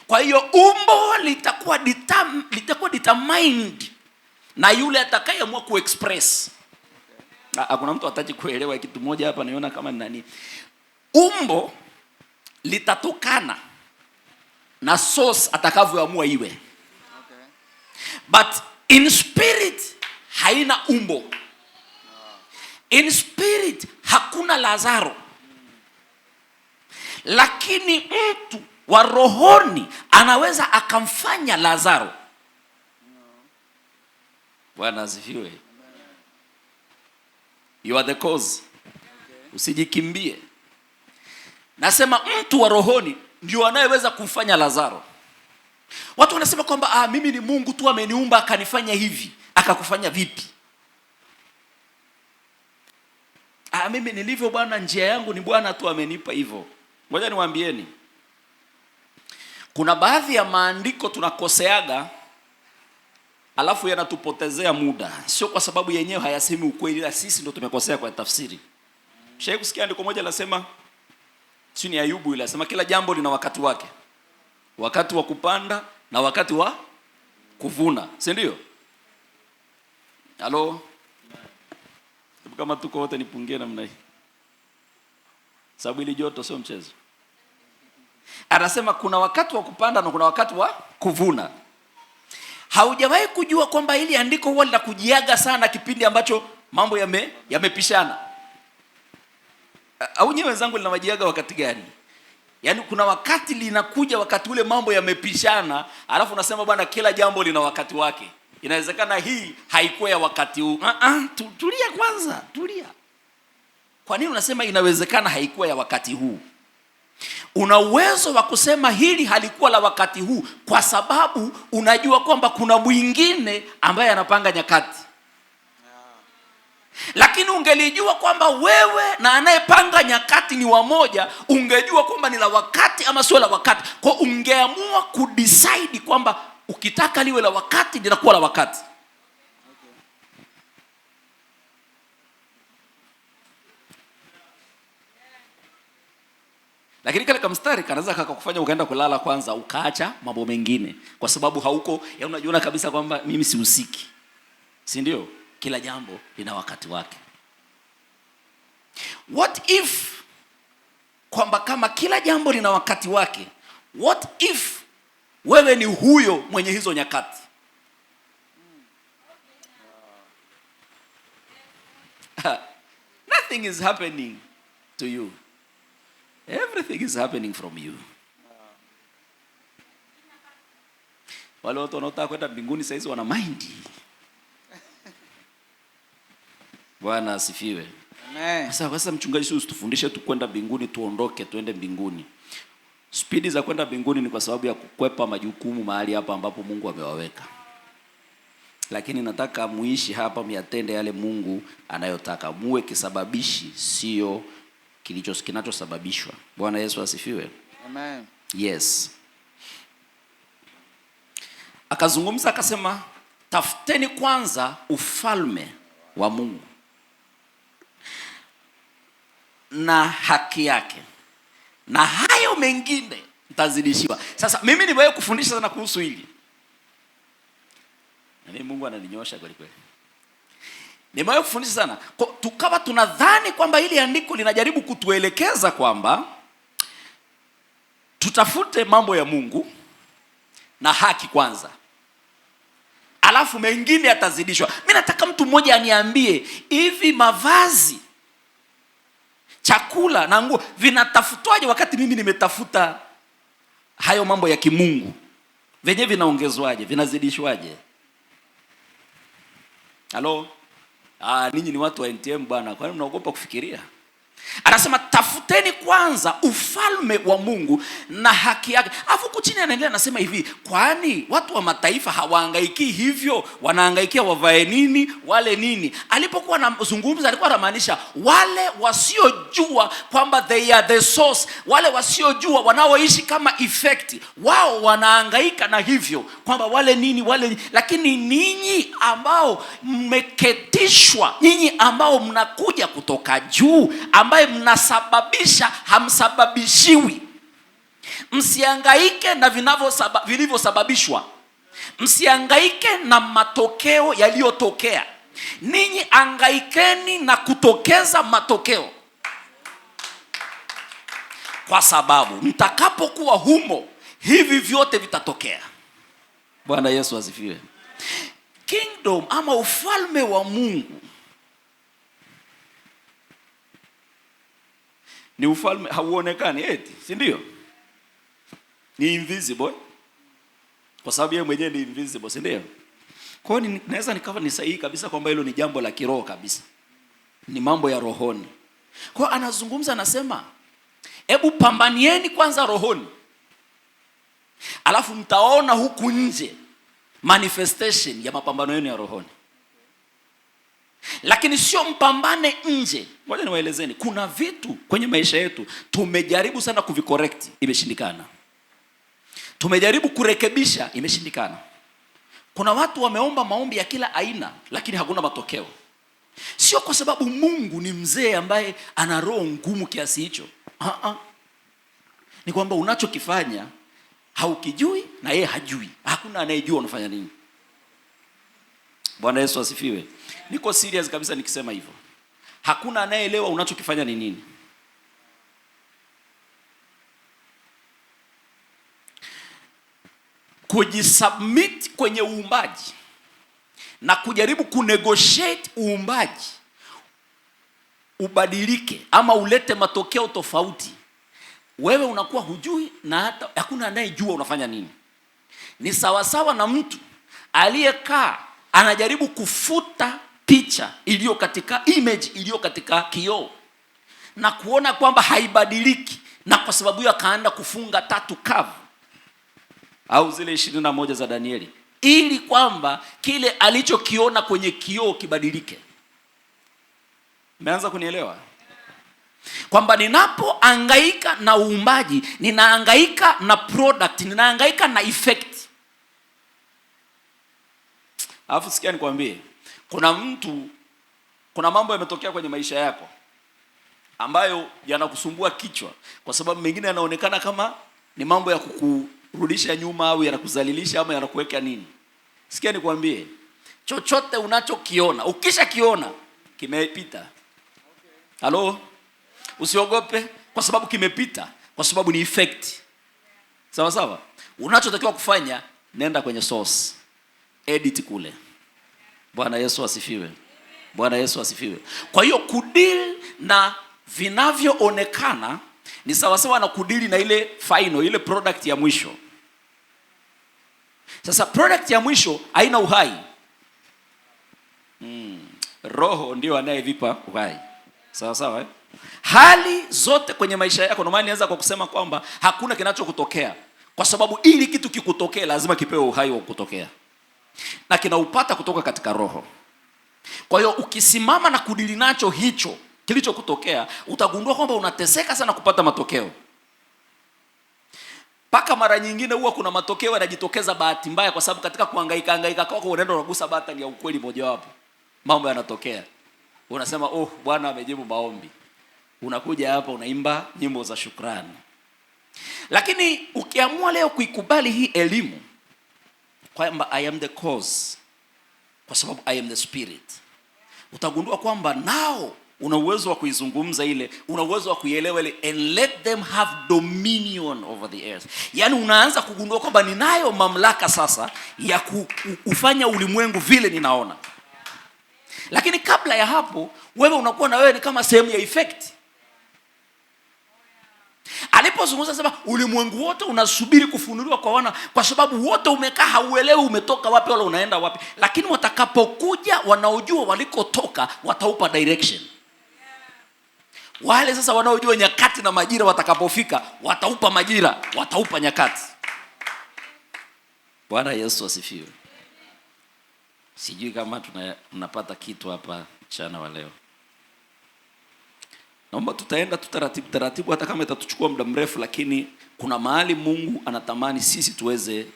Kwa hiyo umbo litakuwa determined na yule atakayeamua kuexpress. Hakuna mtu ataji kuelewa kitu moja hapa, naona kama ni nani. Umbo litatokana na source atakavyoamua iwe. Okay. But in spirit haina umbo. In spirit hakuna Lazaro. Lakini mtu wa rohoni anaweza akamfanya Lazaro. Bwana asifiwe. You are the cause. Okay. Usijikimbie. Nasema mtu wa rohoni ndio anayeweza kumfanya Lazaro. Watu wanasema kwamba mimi ni Mungu tu ameniumba akanifanya hivi. Akakufanya vipi? Mimi nilivyo Bwana, njia yangu ni Bwana tu amenipa hivyo. Ngoja niwaambieni. Kuna baadhi ya maandiko tunakoseaga alafu yanatupotezea muda. Sio kwa sababu yenyewe hayasemi ukweli, ila sisi ndio tumekosea kwa tafsiri. Sheikh kusikia andiko moja lasema, chini ya Ayubu ile anasema kila jambo lina wakati wake. Wakati wa kupanda na wakati wa kuvuna, si ndio? Halo? Kama tuko wote nipungie namna hii. Sababu ile joto sio mchezo. Anasema kuna wakati wa kupanda na kuna wakati wa kuvuna. Haujawahi kujua kwamba ili andiko huwa linakujiaga sana kipindi ambacho mambo yamepishana. Au nyewe wenzangu linawajiaga wakati gani? Yaani kuna wakati linakuja wakati ule mambo yamepishana, alafu unasema bwana kila jambo lina wakati wake. Inawezekana hii haikuwa ya wakati huu. Tulia kwanza, tulia. Kwa nini unasema inawezekana haikuwa ya wakati huu? Una uwezo wa kusema hili halikuwa la wakati huu kwa sababu unajua kwamba kuna mwingine ambaye anapanga nyakati. Lakini ungelijua kwamba wewe na anayepanga nyakati ni wamoja, ungejua kwamba ni la wakati ama sio la wakati. Kwa ungeamua kudecide kwamba ukitaka liwe la wakati linakuwa la wakati. Lakini kale kamstari kanaweza kakakufanya ukaenda kulala kwanza ukaacha mambo mengine kwa sababu hauko, ya unajiona kabisa kwamba mimi sihusiki. Si ndio? Kila jambo lina wakati wake. What if kwamba kama kila jambo lina wakati wake, what if wewe ni huyo mwenye hizo nyakati? Nothing is happening to you. Everything is happening from you. Wale watu wanaotaka kwenda mbinguni saizi wana mind. Bwana asifiwe. Amen. Sasa mchungaji, sisi tufundishe tu kwenda mbinguni tuondoke tuende mbinguni. Spidi za kwenda mbinguni ni kwa sababu ya kukwepa majukumu mahali hapa ambapo Mungu amewaweka. Lakini nataka muishi hapa myatende yale Mungu anayotaka. Muwe kisababishi, sio kinachosababishwa. Bwana Yesu asifiwe. Amen. Yes. Akazungumza akasema, tafuteni kwanza ufalme wa Mungu na haki yake, na hayo mengine mtazidishiwa. Sasa mimi nimewahi kufundisha sana kuhusu hili. Na Mungu ananinyosha kweli kweli. Nimewahi kufundisha sana. Tukawa tunadhani kwamba hili andiko linajaribu kutuelekeza kwamba tutafute mambo ya Mungu na haki kwanza, alafu mengine yatazidishwa. Mimi nataka mtu mmoja aniambie, hivi mavazi, chakula na nguo vinatafutwaje wakati mimi nimetafuta hayo mambo ya kimungu? Venye vinaongezwaje? Vinazidishwaje? Halo? Ninyi ni watu wa NTM bwana, kwa nini mnaogopa kufikiria? Anasema tafuteni kwanza ufalme wa Mungu na haki yake. Alafu huku chini anaendelea anasema hivi, kwani watu wa mataifa hawahangaiki hivyo? Wanahangaikia wavae nini, wale nini? Alipokuwa anazungumza alikuwa anamaanisha wale wasiojua kwamba they are the source, wale wasiojua wanaoishi kama effect, wao wanahangaika na hivyo kwamba wale nini, wale nini. Lakini ninyi ambao mmeketishwa, nyinyi ambao mnakuja kutoka juu, ambaye mnasababisha hamsababishiwi, msihangaike na vilivyosababishwa, msihangaike na matokeo yaliyotokea. Ninyi hangaikeni na kutokeza matokeo, kwa sababu mtakapokuwa humo hivi vyote vitatokea. Bwana Yesu asifiwe. Kingdom ama ufalme wa Mungu ni ufalme hauonekani eti, si ndio? Ni invisible, kwa sababu yeye mwenyewe ni invisible, si ndio? Kwa hiyo naweza nikawa ni sahihi kabisa kwamba hilo ni jambo la kiroho kabisa, ni mambo ya rohoni. Kwa hiyo anazungumza, anasema hebu pambanieni kwanza rohoni, alafu mtaona huku nje manifestation ya mapambano yenu ya rohoni. Lakini sio mpambane nje. Ngoja niwaelezeni, kuna vitu kwenye maisha yetu tumejaribu sana kuvicorrect, imeshindikana. Tumejaribu kurekebisha, imeshindikana. Kuna watu wameomba maombi ya kila aina, lakini hakuna matokeo. Sio kwa sababu Mungu ni mzee ambaye ana roho ngumu kiasi hicho. Ni kwamba unachokifanya haukijui na yeye hajui. Hakuna anayejua unafanya nini. Bwana Yesu asifiwe. Niko serious kabisa nikisema hivyo. Hakuna anayeelewa unachokifanya ni nini. Kujisubmit kwenye uumbaji na kujaribu kunegotiate uumbaji ubadilike ama ulete matokeo tofauti, wewe unakuwa hujui na hata hakuna anayejua unafanya nini. Ni sawasawa na mtu aliyekaa anajaribu kufuta picha iliyo katika image iliyo katika kioo na kuona kwamba haibadiliki, na kwa sababu hiyo akaanza kufunga tatu kavu au zile 21 za Danieli ili kwamba kile alichokiona kwenye kioo kibadilike. Umeanza kunielewa? Kwamba ninapohangaika na uumbaji, ninahangaika na product, ninahangaika na effect. Alafu sikia nikwambie, kuna mambo yametokea kwenye maisha yako ambayo yanakusumbua kichwa, kwa sababu mengine yanaonekana kama ni mambo ya kukurudisha nyuma au yanakuzalilisha ama yanakuweka nini. Sikia nikwambie, chochote unachokiona, ukishakiona kimepita. Halo? Usiogope kwa sababu kimepita, kwa sababu ni effect. Sawa sawa? Unachotakiwa kufanya, nenda kwenye source. Edit kule. Bwana Yesu asifiwe. Bwana Yesu asifiwe. Kwa hiyo kudeal na vinavyoonekana ni sawa sawa na kudeal na ile final, ile product ya mwisho. Sasa product ya mwisho haina uhai. Roho ndio anayevipa uhai. Sawa sawa eh? Hali zote kwenye maisha yako, normally nianza kwa kusema kwamba hakuna kinachokutokea, kwa sababu ili kitu kikutokee lazima kipewe uhai wa kutokea, na kinaupata kutoka katika roho. Kwa hiyo ukisimama na kudili nacho hicho kilichokutokea, utagundua kwamba unateseka sana kupata matokeo. Paka mara nyingine huwa kuna matokeo yanajitokeza bahati mbaya, kwa sababu katika kuhangaika kwako unaenda unagusa batani ya ukweli mojawapo. Mambo yanatokea. Unasema, "Oh, Bwana amejibu maombi." Unakuja hapa unaimba nyimbo za shukrani. Lakini ukiamua leo kuikubali hii elimu kwamba I am the cause, kwa sababu I am the spirit, utagundua kwamba now una uwezo wa kuizungumza ile, una uwezo wa kuielewa ile, and let them have dominion over the earth. Yaani unaanza kugundua kwamba ninayo mamlaka sasa ya kufanya ulimwengu vile ninaona. Lakini kabla ya hapo, wewe unakuwa na wewe ni kama sehemu ya effect. Alipozungumza sema ulimwengu wote unasubiri kufunuliwa kwa wana, kwa sababu wote umekaa hauelewi umetoka wapi wala unaenda wapi. Lakini watakapokuja wanaojua walikotoka wataupa direction. Wale sasa wanaojua nyakati na majira watakapofika wataupa majira, wataupa nyakati. Bwana Yesu asifiwe. Sijui kama tunapata kitu hapa mchana wa leo. Naomba tutaenda taratibu hata kama itatuchukua muda mrefu, lakini kuna mahali Mungu anatamani sisi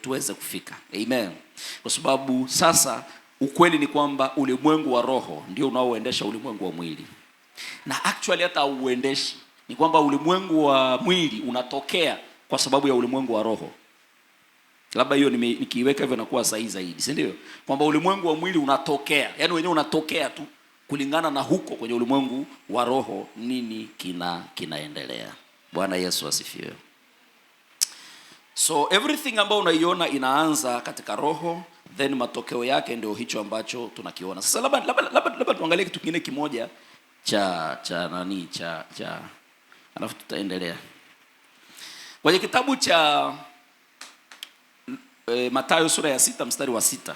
tuweze kufika. Amen. Kwa sababu sasa ukweli ni kwamba ulimwengu wa roho ndio unaoendesha ulimwengu wa mwili. Na actually hata uendeshi, ni kwamba ulimwengu wa mwili unatokea kwa sababu ya ulimwengu wa roho. Labda hiyo nikiiweka hivyo inakuwa sahihi zaidi, si ndio? Kwamba ulimwengu wa mwili unatokea, yani wenyewe unatokea tu kulingana na huko kwenye ulimwengu wa roho nini kinaendelea. Bwana Yesu asifiwe. So everything ambayo unaiona inaanza katika roho, then matokeo yake ndio hicho ambacho tunakiona. Sasa labda tuangalie kitu kingine kimoja cha alafu tutaendelea. Kwenye kitabu cha Mathayo sura ya 6 mstari wa 6.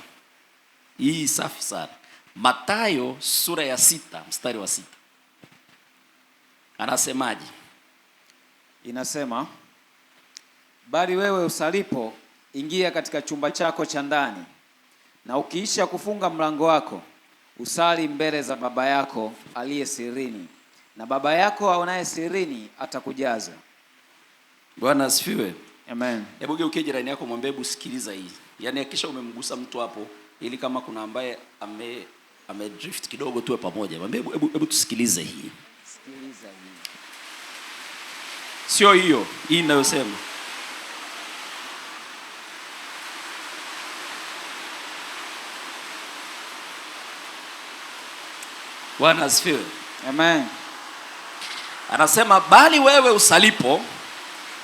Hii safi sana. Mathayo sura ya 6 mstari wa 6. Anasemaje? Inasema, bali wewe usalipo, ingia katika chumba chako cha ndani, na ukiisha kufunga mlango wako, usali mbele za Baba yako aliye sirini, na Baba yako aonaye sirini atakujaza. Bwana asifiwe. Amen. Hebu geuke jirani yako, mwambie hebu sikiliza hii. Yaani hakisha umemgusa mtu hapo, ili kama kuna ambaye ame drift kidogo tuwe pamoja. Mwambie hebu tusikilize hii. Sikiliza hii. Sio hiyo, hii ninayosema. Bwana asifiwe. Amen. Anasema bali wewe usalipo,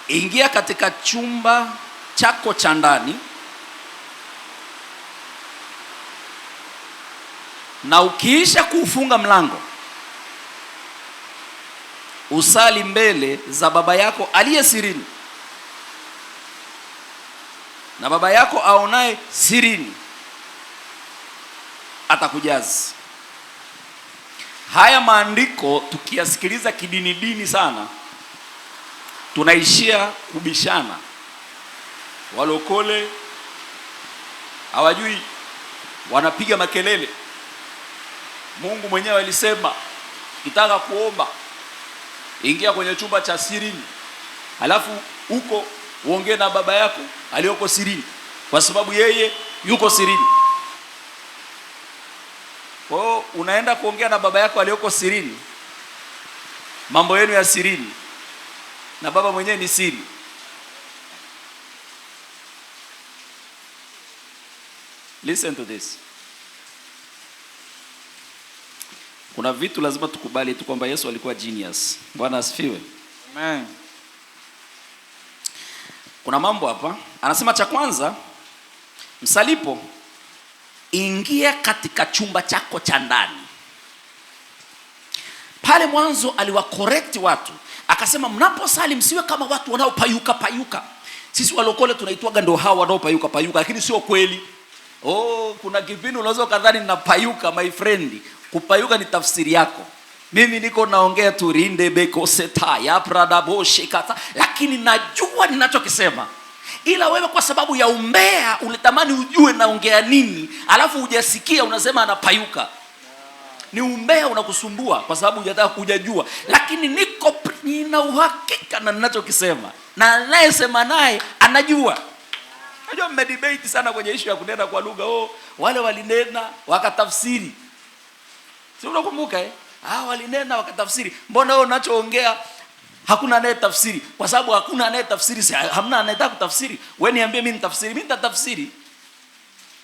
ingia katika chumba chako cha ndani, na ukiisha kuufunga mlango, usali mbele za Baba yako aliye sirini, na Baba yako aonaye sirini atakujaza. Haya maandiko tukiyasikiliza kidini sana, tunaishia kubishana. Walokole hawajui, wanapiga makelele. Mungu mwenyewe alisema, kitaka kuomba ingia kwenye chumba cha sirini, halafu huko uongee na Baba yako aliyoko sirini, kwa sababu yeye yuko sirini. Kwa hiyo unaenda kuongea na Baba yako aliyoko sirini, mambo yenu ya sirini, na Baba mwenyewe ni siri. Listen to this. Kuna vitu lazima tukubali tu kwamba Yesu alikuwa genius. Bwana asifiwe. Amen. Kuna mambo hapa. Anasema cha kwanza, msalipo, ingia katika chumba chako cha ndani. Pale mwanzo aliwacorrect watu. Akasema mnaposali msiwe kama watu wanaopayuka. Sisi walokole tunaitwaga ndio hao wanaopayuka, lakini sio kweli. Kuna kipindi unaweza kadhani ninapayuka, my friend. Kupayuka ni tafsiri yako. Mimi niko naongea tu rinde beko seta ya prada boshi kata, lakini najua ninachokisema. Ila wewe kwa sababu ya umbea unatamani ujue naongea nini, alafu hujasikia unasema anapayuka. Ni umbea unakusumbua kwa sababu hujataka kujajua, lakini nina uhakika na ninachokisema, na anayesema naye anajua. Unajua mmedebate sana kwenye issue ya kunena kwa lugha. Wale walinena wakatafsiri. Si unakumbuka walinena wakatafsiri. Mbona wewe unachoongea hakuna anaye tafsiri? Kwa sababu hakuna anaye tafsiri, hamna anayetaka kutafsiri. Wewe niambie mimi nitafsiri, mimi nitatafsiri.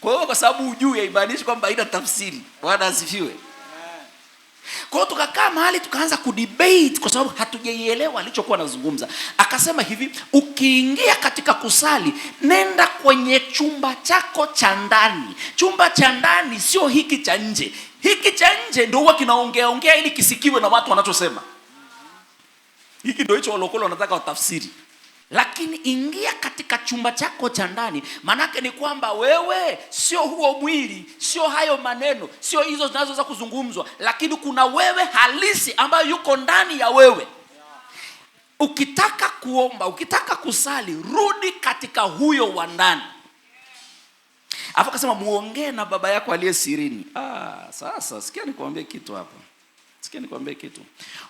Kwa hiyo kwa sababu hujui haimaanishi kwamba haina tafsiri. Bwana asifiwe. Kwa hiyo tukakaa mahali tukaanza kudebate kwa sababu hatujaielewa alichokuwa anazungumza. Akasema hivi, ukiingia katika kusali, nenda kwenye chumba chako cha ndani. Chumba cha ndani sio hiki cha nje. Hiki cha nje ndio huwa kinaongea ili kisikiwe na watu wanachosema. Hiki ndio hicho walokole wanataka watafsiri. Lakini ingia katika chumba chako cha ndani, manake ni kwamba wewe sio huo mwili, sio hayo maneno, sio hizo zinazoweza kuzungumzwa, lakini kuna wewe halisi ambayo yuko ndani ya wewe. Ukitaka kuomba, ukitaka kusali, rudi katika huyo wa ndani. Alafu akasema muongee na baba yako aliye sirini. Sasa sikia nikwambie kitu hapa. Sikia nikwambie kitu.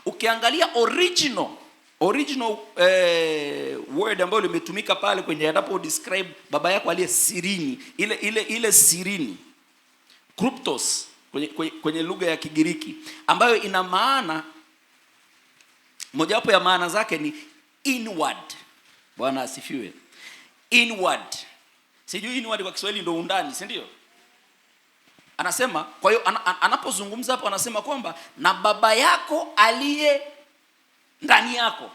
Ukiangalia original word ambayo limetumika pale kwenye anapo describe baba yako aliye sirini, ile sirini, kryptos kwenye lugha ya Kigiriki, ambayo ina maana mojawapo ya maana zake ni inward. Bwana asifiwe. Inward. Sijui inward kwa Kiswahili ndio undani, si ndio? Anasema, kwa hiyo anapozungumza hapo anasema kwamba na baba yako aliye ndani yako.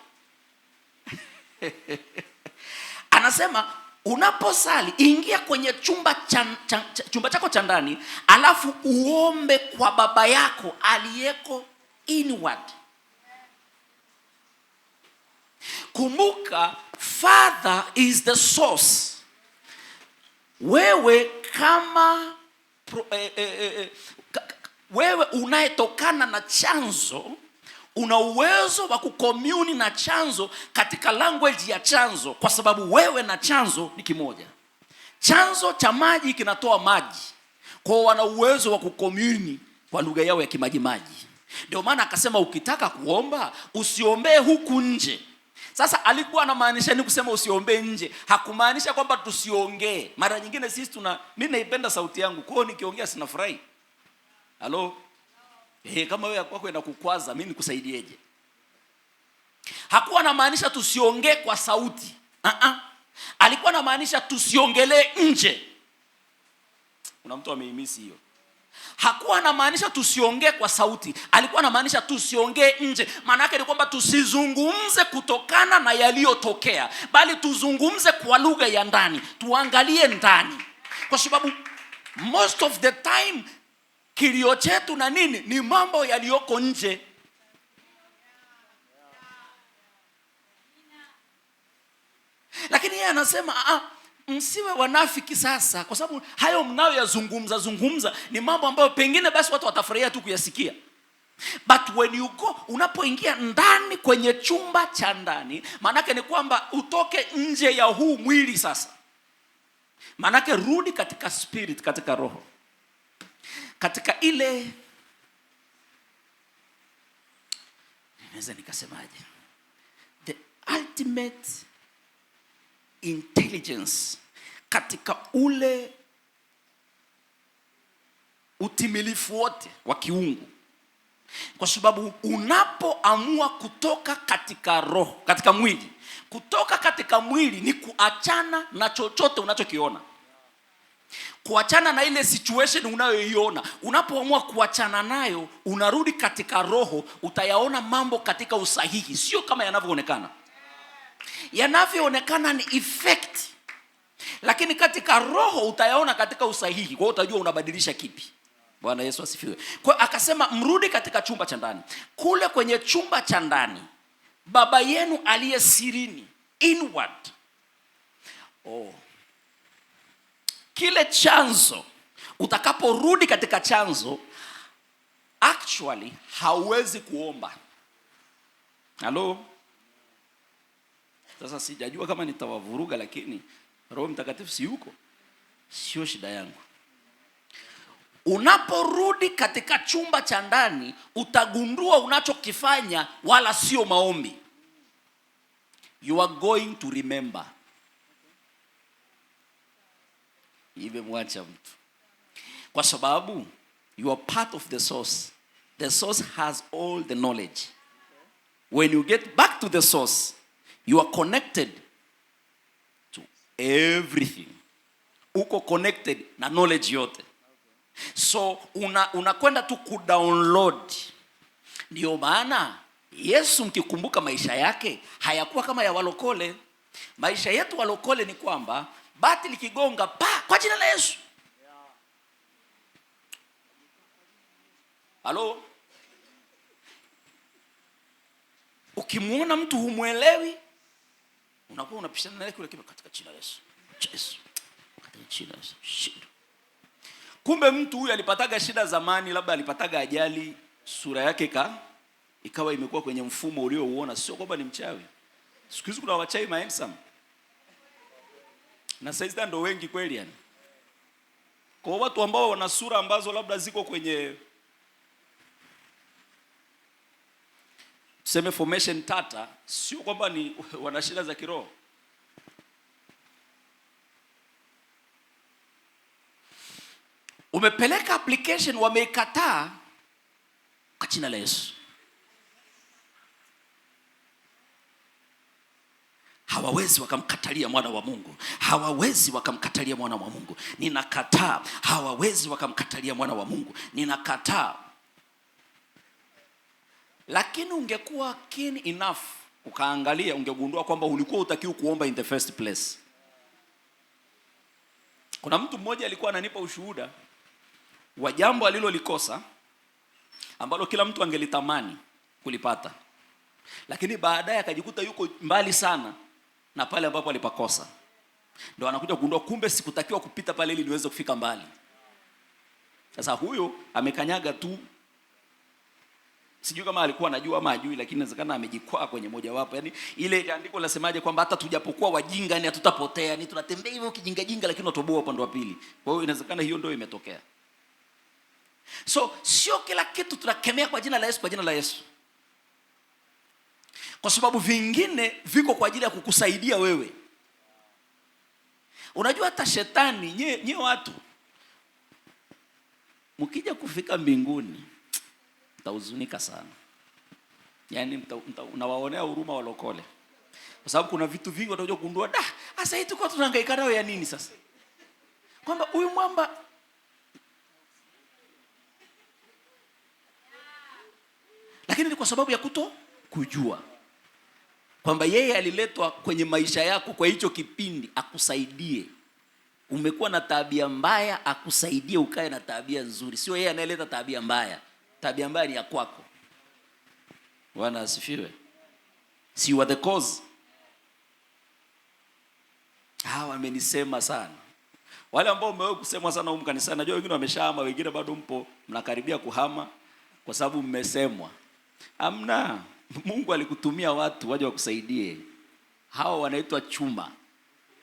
Anasema unaposali, ingia kwenye chumba chako cha ndani, alafu uombe kwa baba yako aliyeko inward. Kumbuka, Father is the source. Wewe kama wewe unayetokana na chanzo, una uwezo wa kucommune na chanzo katika language ya chanzo, kwa sababu wewe na chanzo ni kimoja. Chanzo cha maji kinatoa maji, kwa hiyo wana uwezo wa kucommune kwa lugha yao ya kimaji maji. Ndio maana akasema ukitaka kuomba usiombee huku nje. Sasa alikuwa anamaanisha ni kusema usiombee nje, hakumaanisha kwamba tusiongee. Mara nyingine sisi mimi naipenda sauti yangu, kwa hiyo nikiongea sinafurahi. Halo? Kama wewe kwako inakukwaza, mimi nikusaidieje? Hakuwa anamaanisha tusiongee kwa sauti. Alikuwa anamaanisha tusiongelee nje. Kuna mtu ameimisi hiyo. Hakuwa anamaanisha tusiongee kwa sauti, alikuwa anamaanisha tusiongee nje. Maana yake ni kwamba tusizungumze kutokana na yaliyotokea, bali tuzungumze kwa lugha ya ndani, tuangalie ndani. Kwa sababu most of the time kilio chetu na nini ni mambo yaliyoko nje. Lakini yeye anasema msiwe wanafiki sasa, kwa sababu hayo mnao yazungumza ni mambo ambayo pengine basi watu watafurahia tu kuyasikia. But when you go, unapoingia ndani kwenye chumba cha ndani, maanake ni kwamba utoke nje ya huu mwili sasa. Maanake rudi katika spirit, katika roho, katika ile, naweza nikasemaje, the ultimate intelligence, katika ule utimilifu wote wa kiungu. Kwa sababu unapoamua kutoka katika roho, katika mwili, kutoka katika mwili ni kuachana na chochote unachokiona, kuachana na ile situation unayoiona. Unapoamua kuachana nayo, unarudi katika roho, utayaona mambo katika usahihi, sio kama yanavyoonekana. Yanavyoonekana ni effect, lakini katika roho utayaona katika usahihi. Kwa hiyo utajua unabadilisha kipi. Bwana Yesu asifiwe. Kwa hiyo akasema mrudi katika chumba cha ndani. Kule kwenye chumba cha ndani, baba yenu aliye sirini, inward. Kile chanzo, utakaporudi katika chanzo, actually hauwezi kuomba. Halo? Sasa sijajua kama nitawavuruga, lakini Roho Mtakatifu si yuko, sio shida yangu. Unaporudi katika chumba cha ndani, utagundua unachokifanya wala sio maombi. You are going to remember. Iwe mwacha mtu, kwa sababu you are part of the source. The source has all the knowledge. When you get back to the source, you are connected to everything. Uko connected na knowledge yote. So unakwenda tu kudownload Ndio maana Yesu, mkikumbuka maisha yake hayakuwa kama ya walokole. Maisha yetu walokole ni kwamba bati likigonga kwa jina la Yesu. Halo? Ukimwona mtu humwelewi, unakuwa unapishana naye kule katika jina la Yesu. Yesu. Katika jina la Yesu. Kumbe mtu huyu alipataga shida zamani, labda alipataga ajali, sura yake ikawa imekuwa kwenye mfumo uliouona, sio kwamba ni mchawi. Siku hizi kuna wachawi handsome. Na sasa ndio wengi kweli yani. Kwa watu ambao wana sura ambazo labda ziko kwenye tuseme formation tata, sio kwamba ni wana shida za kiroho. Umepeleka application, wameikataa kwa jina la Yesu. Hawawezi wakamkatalia mwana wa Mungu. Hawawezi wakamkatalia mwana wa Mungu. Ninakataa. Hawawezi wakamkatalia mwana wa Mungu. Ninakataa. Lakini ungekuwa keen enough ukaangalia, ungegundua kwamba ulikuwa utakiwa kuomba in the first place. Kuna mtu mmoja alikuwa ananipa ushuhuda wa jambo alilolikosa ambalo kila mtu angelitamani kulipata, lakini baadaye akajikuta yuko mbali sana na pale ambapo alipakosa. Ndio anakuja kugundua kumbe sikutakiwa kupita pale ili niweze kufika mbali. Sasa huyo amekanyaga tu, sijui kama alikuwa anajua ama hajui, lakini inawezekana amejikwaa kwenye moja wapo. Yaani ile andiko lasemaje kwamba hata tujapokuwa wajinga yani hatutapotea, ni tunatembea hivyo kijinga jinga lakini utoboa upande wa pili. Kwa hiyo inawezekana hiyo ndio imetokea. So sio kila kitu tunakemea kwa jina la Yesu, kwa jina la Yesu. Kwa sababu vingine viko kwa ajili ya kukusaidia wewe. Unajua hata shetani, nye watu mkija kufika mbinguni mtahuzunika sana. Yaani unawaonea huruma walokole. Kwa sababu kuna vitu vingi watakuja kugundua, sasa hii tuko tunahangaika nayo ya nini sasa? Kwamba huyu mwamba lakini ni kwa sababu ya kujua kwamba yeye aliletwa kwenye maisha yako kwa hicho kipindi akusaidie. Umekuwa na tabia mbaya, akusaidie ukae na tabia nzuri. Sio yeye anayeleta tabia mbaya. Tabia mbaya ni ya kwako. Bwana asifiwe. Si you are the cause. Hawa wamenisema sana. Wale ambao umewahi kusemwa sana huko kanisani, najua wengine wameshahama, wengine bado mpo mnakaribia kuhama kwa sababu mmesemwa. Amna, Mungu alikutumia watu waje wakusaidie. Hao wanaitwa chuma.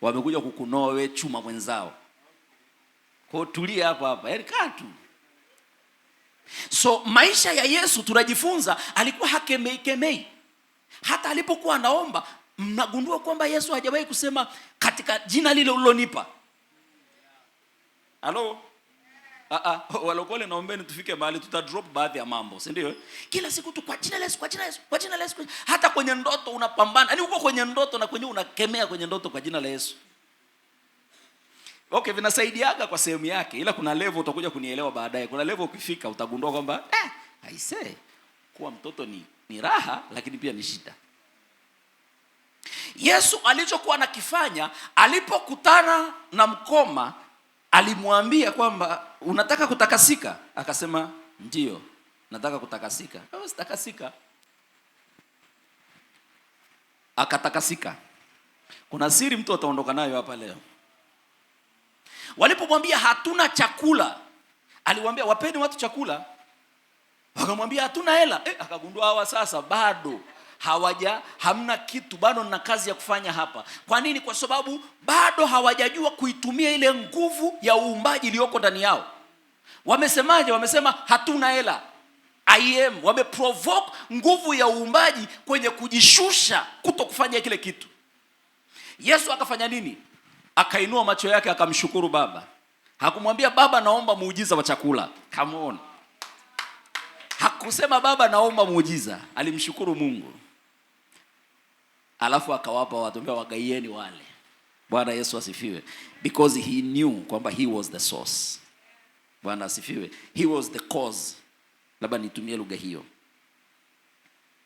Wamekuja kukunoa wewe chuma mwenzao. Kwa tulia hapa. Yaani kaa tu. So maisha ya Yesu tunajifunza alikuwa hakemei. Hata alipokuwa anaomba, mnagundua kwamba Yesu hajawahi kusema katika jina lile ulilonipa. Halo? Walokole naombeni tufike mahali tutadrop baadhi ya mambo, si ndio? Kila siku tu kwa jina la Yesu, kwa jina la Yesu, kwa jina la Yesu. Hata kwenye ndoto unapambana. Yaani uko kwenye ndoto na kwenye unakemea kwenye ndoto kwa jina la Yesu. Okay, vinasaidiaga kwa sehemu yake, ila kuna level utakuja kunielewa baadaye. Kuna level ukifika utagundua kwamba I say kuwa mtoto ni raha lakini pia ni shida. Yesu alichokuwa anakifanya alipokutana na mkoma, alimwambia kwamba unataka kutakasika? Akasema ndio, nataka kutakasika. Sitakasika. Akatakasika. Kuna siri mtu ataondoka nayo hapa leo. Walipomwambia hatuna chakula, aliwaambia wapeni watu chakula. Wakamwambia hatuna hela. Akagundua hawa sasa bado hamna kitu, bado nina kazi ya kufanya hapa. Kwa nini? Kwa sababu bado hawajajua kuitumia ile nguvu ya uumbaji iliyoko ndani yao. Wamesemaje? Wamesema hatuna hela. Wameprovoke nguvu ya uumbaji kwenye kujishusha kuto kufanya kile kitu. Yesu akafanya nini? Akainua macho yake akamshukuru Baba. Hakumwambia Baba naomba muujiza wa chakula. Come on. Hakusema Baba naomba muujiza. Alimshukuru Mungu. Alafu akawapa watu, ambia wagaieni wale. Bwana Yesu asifiwe. Because he knew kwamba he was the source. Bwana asifiwe. He was the cause. Labda nitumie lugha hiyo.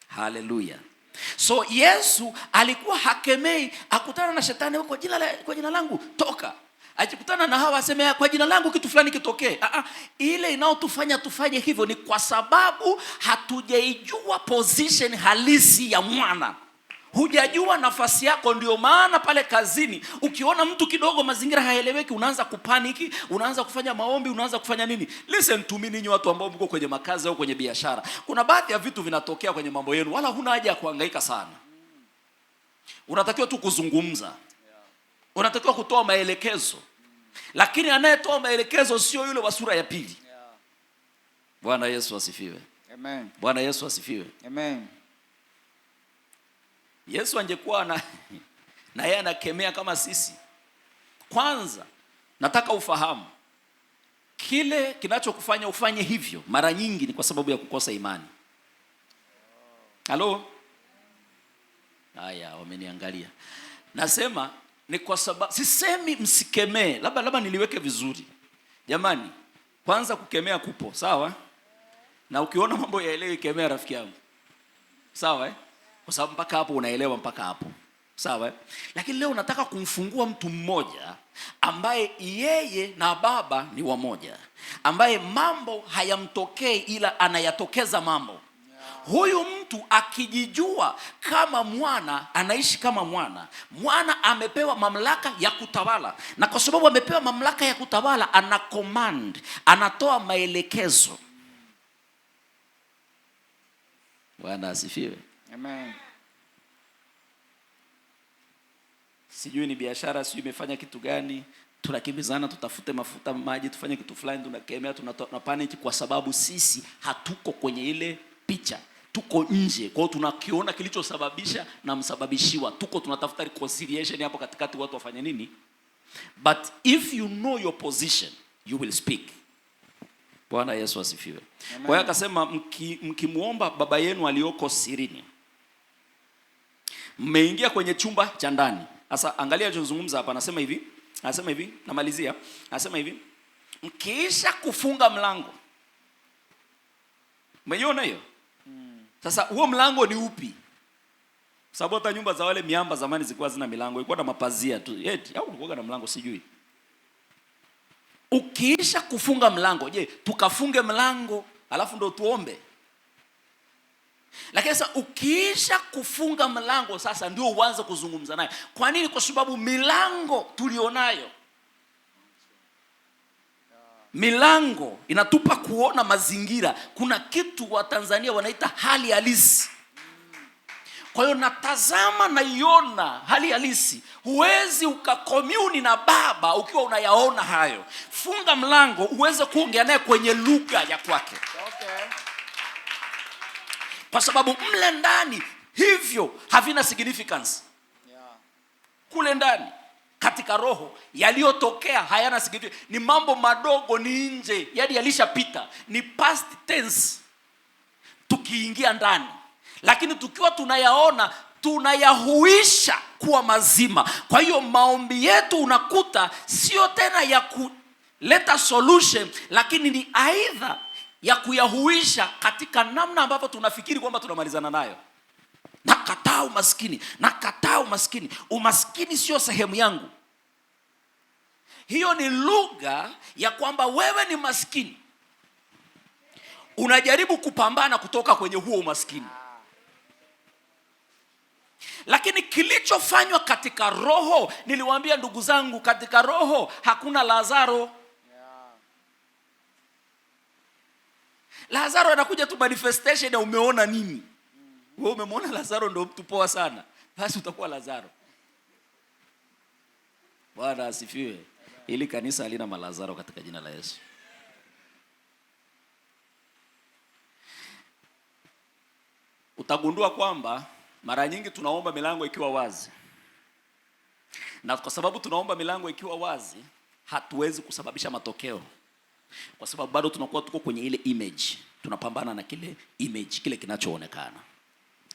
Haleluya. So Yesu alikuwa hakemei, akutana na shetani kwa jina langu toka. Akikutana na Hawa aseme kwa jina langu kitu fulani kitokee. Ile inaotufanya tufanye hivyo ni kwa sababu hatujaijua position halisi ya mwana. Hujajua nafasi yako. Ndio maana pale kazini ukiona mtu kidogo mazingira haeleweki, unaanza kupaniki, unaanza kufanya maombi, unaanza kufanya nini? Listen to me, ninyi watu ambao mko kwenye makazi au kwenye biashara, kuna baadhi ya vitu vinatokea kwenye mambo yenu, wala huna haja ya kuhangaika sana. Unatakiwa tu kuzungumza, unatakiwa kutoa maelekezo, lakini anayetoa maelekezo sio yule wa sura ya pili. Bwana Yesu asifiwe. Amen. Bwana Yesu asifiwe. Amen. Yesu angekuwa na yeye anakemea kama sisi. Kwanza nataka ufahamu, kile kinachokufanya ufanye hivyo mara nyingi ni kwa sababu ya kukosa imani. Halo? Haya, wameniangalia. Nasema ni kwa sababu, sisemi msikemee, labda niliweke vizuri. Jamani, kwanza kukemea kupo, sawa? Na ukiona mambo yaelewi, kemea rafiki yangu. Sawa Kwa sababu mpaka hapo unaelewa mpaka hapo. Sawa Lakini leo nataka kumfungua mtu mmoja ambaye yeye na Baba ni wamoja, ambaye mambo hayamtokei ila anayatokeza mambo. Huyu mtu akijijua kama mwana, anaishi kama mwana. Mwana amepewa mamlaka ya kutawala, na kwa sababu amepewa mamlaka ya kutawala, ana command, anatoa maelekezo. Bwana asifiwe. Amen. Sijui ni biashara, sijui imefanya kitu gani, tunakimbizana tutafute mafuta maji, tufanye kitu fulani, tunakemea, tuna panic kwa sababu sisi hatuko kwenye ile picha, tuko nje. Kwa hiyo tunakiona kilichosababisha na msababishiwa, tunatafuta reconciliation hapo katikati, watu wafanye nini? But if you know your position, you will speak. Bwana Yesu asifiwe. Kwa hiyo akasema mkimuomba Baba yenu aliyoko sirini, mmeingia kwenye chumba cha ndani. Sasa angalia anachozungumza hapa, anasema hivi, namalizia. Anasema hivi, mkiisha kufunga mlango. Umeiona hiyo? Sasa huo mlango ni upi? Sababu hata nyumba za wale miamba zamani zilikuwa zina milango, ilikuwa na mapazia tu. Au kulikuwa na mlango sijui. Ukiisha kufunga mlango, je, tukafunge mlango alafu ndo tuombe? Lakini sasa ukiisha kufunga mlango sasa ndio uanze kuzungumza naye. Kwa nini? Kwa sababu milango tulionayo, milango inatupa kuona mazingira. Kuna kitu wa Tanzania wanaita hali halisi. Kwa hiyo natazama, naiona hali halisi. Huwezi ukacommune na Baba ukiwa unayaona hayo. Funga mlango uweze kuongea naye kwenye lugha ya kwake. Okay. Kwa sababu mle ndani hivyo havina significance. Kule ndani katika roho yaliyotokea hayana significance. Ni mambo madogo, ni nje, yaani yalishapita, ni past tense tukiingia ndani. Lakini tukiwa tunayaona, tunayahuisha kuwa mazima. Kwa hiyo maombi yetu unakuta sio tena ya kuleta solution, lakini ni aidha ya kuyahuisha katika namna ambavyo tunafikiri kwamba tunamalizana nayo. Nakataa umaskini, nakataa umaskini. Umaskini sio sehemu yangu. Hiyo ni lugha ya kwamba wewe ni maskini. Unajaribu kupambana kutoka kwenye huo umaskini. Lakini kilichofanywa katika roho, niliwaambia ndugu zangu, katika roho hakuna Lazaro. Lazaro anakuja tu manifestation ya umeona nini? Wewe umemwona Lazaro ndio mtu poa sana, basi utakuwa Lazaro. Bwana asifiwe. Ili kanisa halina malazaro katika jina la Yesu. Utagundua kwamba mara nyingi tunaomba milango ikiwa wazi. Na kwa sababu tunaomba milango ikiwa wazi, hatuwezi kusababisha matokeo. Kwa sababu bado tunakuwa tuko kwenye ile image. Tunapambana na kile image, kile kinachoonekana.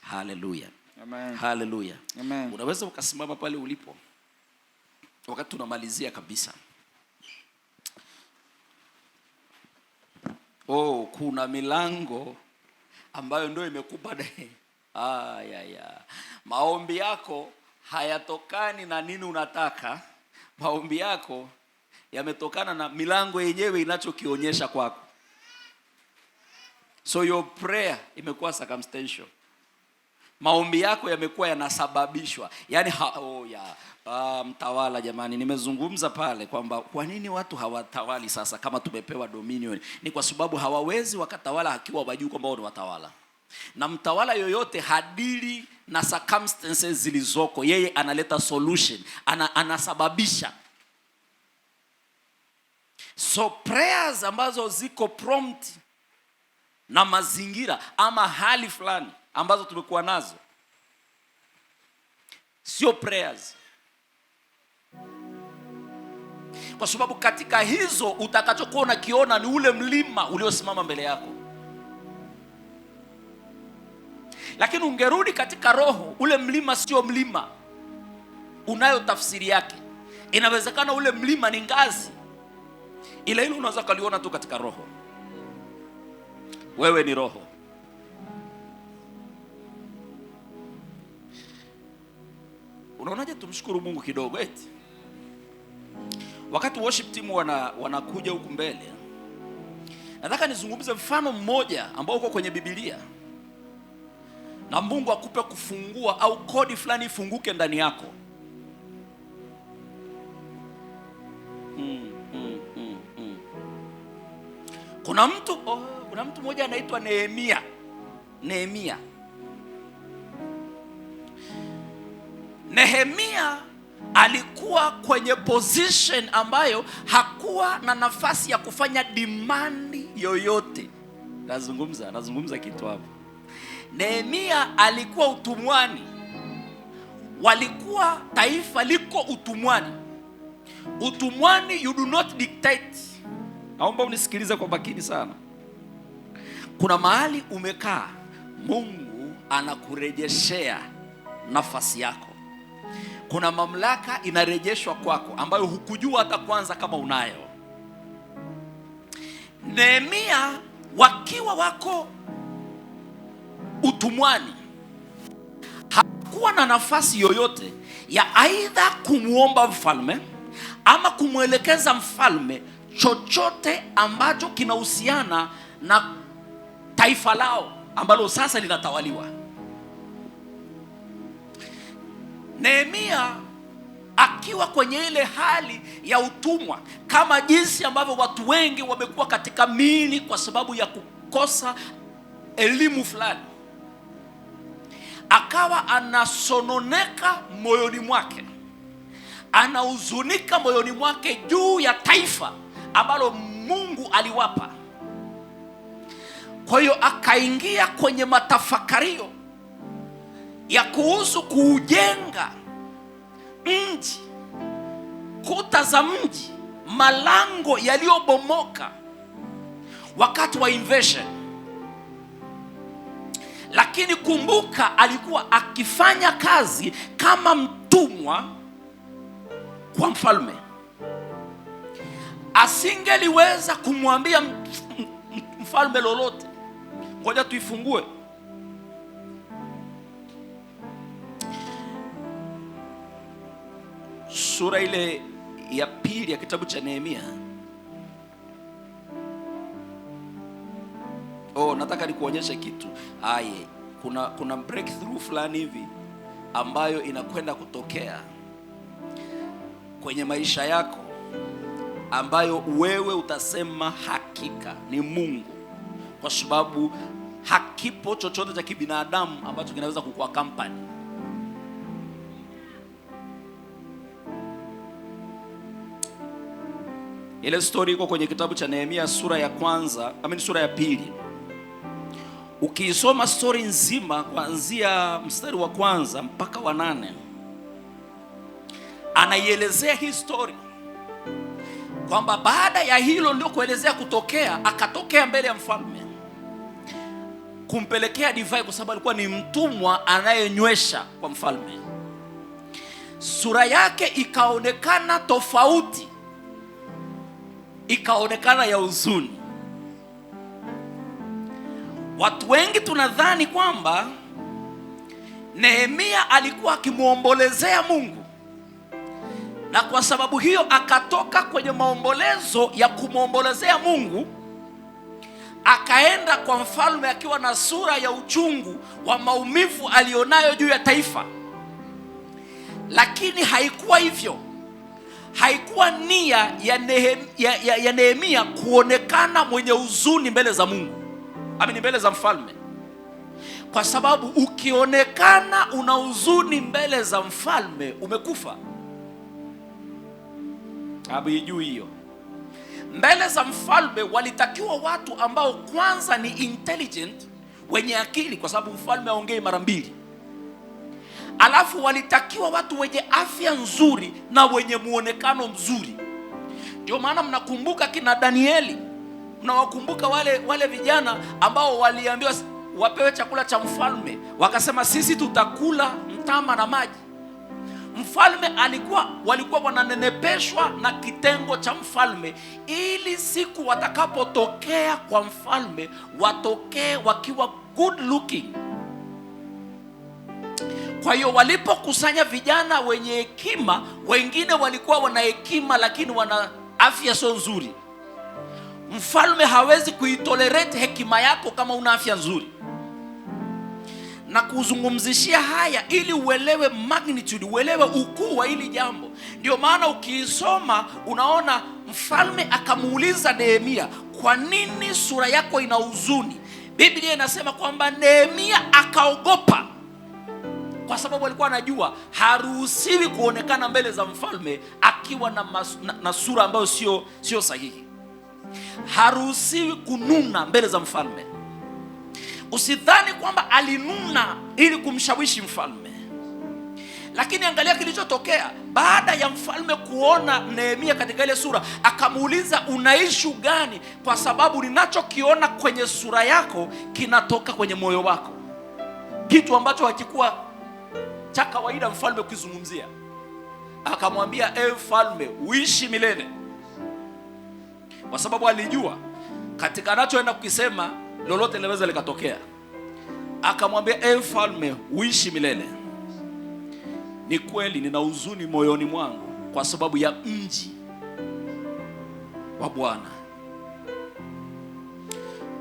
Hallelujah. Amen. Hallelujah. Amen. Unaweza ukasimama pale ulipo wakati tunamalizia kabisa. Kuna milango ambayo ndio imekupa Maombi yako hayatokani na nini unataka. Maombi yako yametokana na milango yenyewe inachokionyesha kwako. So your prayer imekuwa circumstantial. Maombi yako yamekuwa yanasababishwa. Yaani mtawala, jamani, nimezungumza pale kwamba kwa nini watu hawatawali sasa kama tumepewa dominion? Ni kwa sababu hawawezi wakatawala akiwa wajui kwamba wao ni watawala. Na mtawala yoyote hadili na circumstances zilizoko, yeye analeta solution, anasababisha. So prayers ambazo ziko prompt na mazingira ama hali fulani ambazo tumekuwa nazo sio prayers. Kwa sababu katika hizo utakachokuwa unakiona ni ule mlima uliosimama mbele yako. Lakini ungerudi katika roho, ule mlima sio mlima, unayo tafsiri yake. Inawezekana ule mlima ni ngazi, ila hilo unaweza kuliona tu katika roho. Wewe ni roho. Unaonaje tumshukuru Mungu kidogo eti? Wakati worship team wanakuja huku mbele, nataka nizungumze mfano mmoja ambao uko kwenye Biblia. Na Mungu akupe kufungua au kodi fulani ifunguke ndani yako. Kuna mtu mmoja anaitwa Nehemia. Nehemia alikuwa kwenye position ambayo hakuwa na nafasi ya kufanya demand yoyote. Nazungumza kitu hapo. Nehemia alikuwa utumwani. Walikuwa taifa liko utumwani. Utumwani, you do not dictate. Naomba unisikilize kwa makini sana. Kuna mahali umekaa, Mungu anakurejeshea nafasi yako. Kuna mamlaka inarejeshwa kwako ambayo hukujua hata kwanza kama unayo. Nehemia wakiwa wako utumwani, hakuwa na nafasi yoyote ya aidha kumuomba mfalme ama kumwelekeza mfalme chochote ambacho kinahusiana na taifa lao ambalo sasa linatawaliwa. Nehemia akiwa kwenye ile hali ya utumwa, kama jinsi ambavyo watu wengi wamekuwa katika miili kwa sababu ya kukosa elimu fulani, akawa anasononeka moyoni mwake, anahuzunika moyoni mwake juu ya taifa ambalo Mungu aliwapa. Kwa hiyo akaingia kwenye matafakario ya kuhusu kuujenga mji, kuta za mji, malango yaliyobomoka wakati wa invasion. Lakini kumbuka, alikuwa akifanya kazi kama mtumwa kwa mfalme. Asingeliweza kumwambia mfalme lolote. Ngoja tuifungue sura ile ya pili ya kitabu cha Nehemia. Nataka nikuonyeshe kitu. Kuna breakthrough fulani hivi ambayo inakwenda kutokea kwenye maisha yako, ambayo wewe utasema hakika ni Mungu, kwa sababu hakipo chochote cha kibinadamu ambacho kinaweza kukua company. Ile story iko kwenye kitabu cha Nehemia sura ya pili. Ukiisoma story nzima kuanzia mstari wa kwanza mpaka wa 8, anaielezea hii story kwamba baada ya hilo ndio kuelezea kutokea, akatokea mbele ya mfalme kumpelekea divai, kwa sababu alikuwa ni mtumwa anayenywesha kwa mfalme. Sura yake ikaonekana tofauti, ikaonekana ya huzuni. Watu wengi tunadhani kwamba Nehemia alikuwa akimwombolezea Mungu, na kwa sababu hiyo akatoka kwenye maombolezo ya kumwombolezea Mungu, akaenda kwa mfalme akiwa na sura ya uchungu wa maumivu alionayo juu ya taifa. Lakini haikuwa hivyo. Haikuwa nia ya Nehemia kuonekana mwenye huzuni mbele za Mungu, mbele za mfalme. Kwa sababu ukionekana una huzuni mbele za mfalme, umekufa. Habijui hiyo. Mbele za mfalme walitakiwa watu ambao kwanza ni intelligent, wenye akili, kwa sababu mfalme aongei mara mbili. Alafu walitakiwa watu wenye afya nzuri na wenye muonekano mzuri. Ndio maana mnakumbuka kina Danieli, mnawakumbuka wale vijana ambao waliambiwa wapewe chakula cha mfalme, wakasema sisi tutakula mtama na maji. Mfalme walikuwa wananenepeshwa na kitengo cha mfalme, ili siku watakapotokea kwa mfalme watokee wakiwa good looking. Kwa hiyo walipokusanya vijana wenye hekima, wengine walikuwa wana hekima lakini wana afya sio nzuri. Mfalme hawezi kuitolerate hekima yako kama una afya nzuri. Na kuzungumzishia haya ili uelewe magnitude, uelewe ukuu wa hili jambo. Ndio maana ukiisoma unaona mfalme akamuuliza Nehemia, kwa nini sura yako ina huzuni? Biblia inasema kwamba Nehemia akaogopa, kwa sababu alikuwa anajua haruhusiwi kuonekana mbele za mfalme akiwa na sura ambayo sio sahihi. Haruhusiwi kununa mbele za mfalme. Usidhani kwamba alinuna ili kumshawishi mfalme. Lakini angalia kilichotokea baada ya mfalme kuona Nehemia katika ile sura, akamuuliza una issue gani? Kwa sababu ninachokiona kwenye sura yako kinatoka kwenye moyo wako, kitu hakikuwa cha kawaida mfalme kuzungumzia. Akamwambia, mfalme, uishi milele, kwa sababu alijua katika anachoenda kukisema lolote linaweza likatokea. Akamwambia, mfalme, uishi milele. Ni kweli nina huzuni moyoni mwangu kwa sababu ya mji wa Bwana.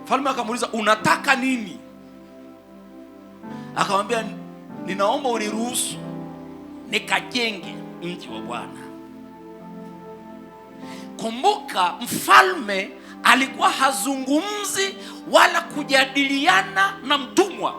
Mfalme akamuuliza, unataka nini? Akamwambia, ninaomba uniruhusu nikajenge mji wa Bwana. Kumbuka, mfalme alikuwa hazungumzi wala kujadiliana na mtumwa.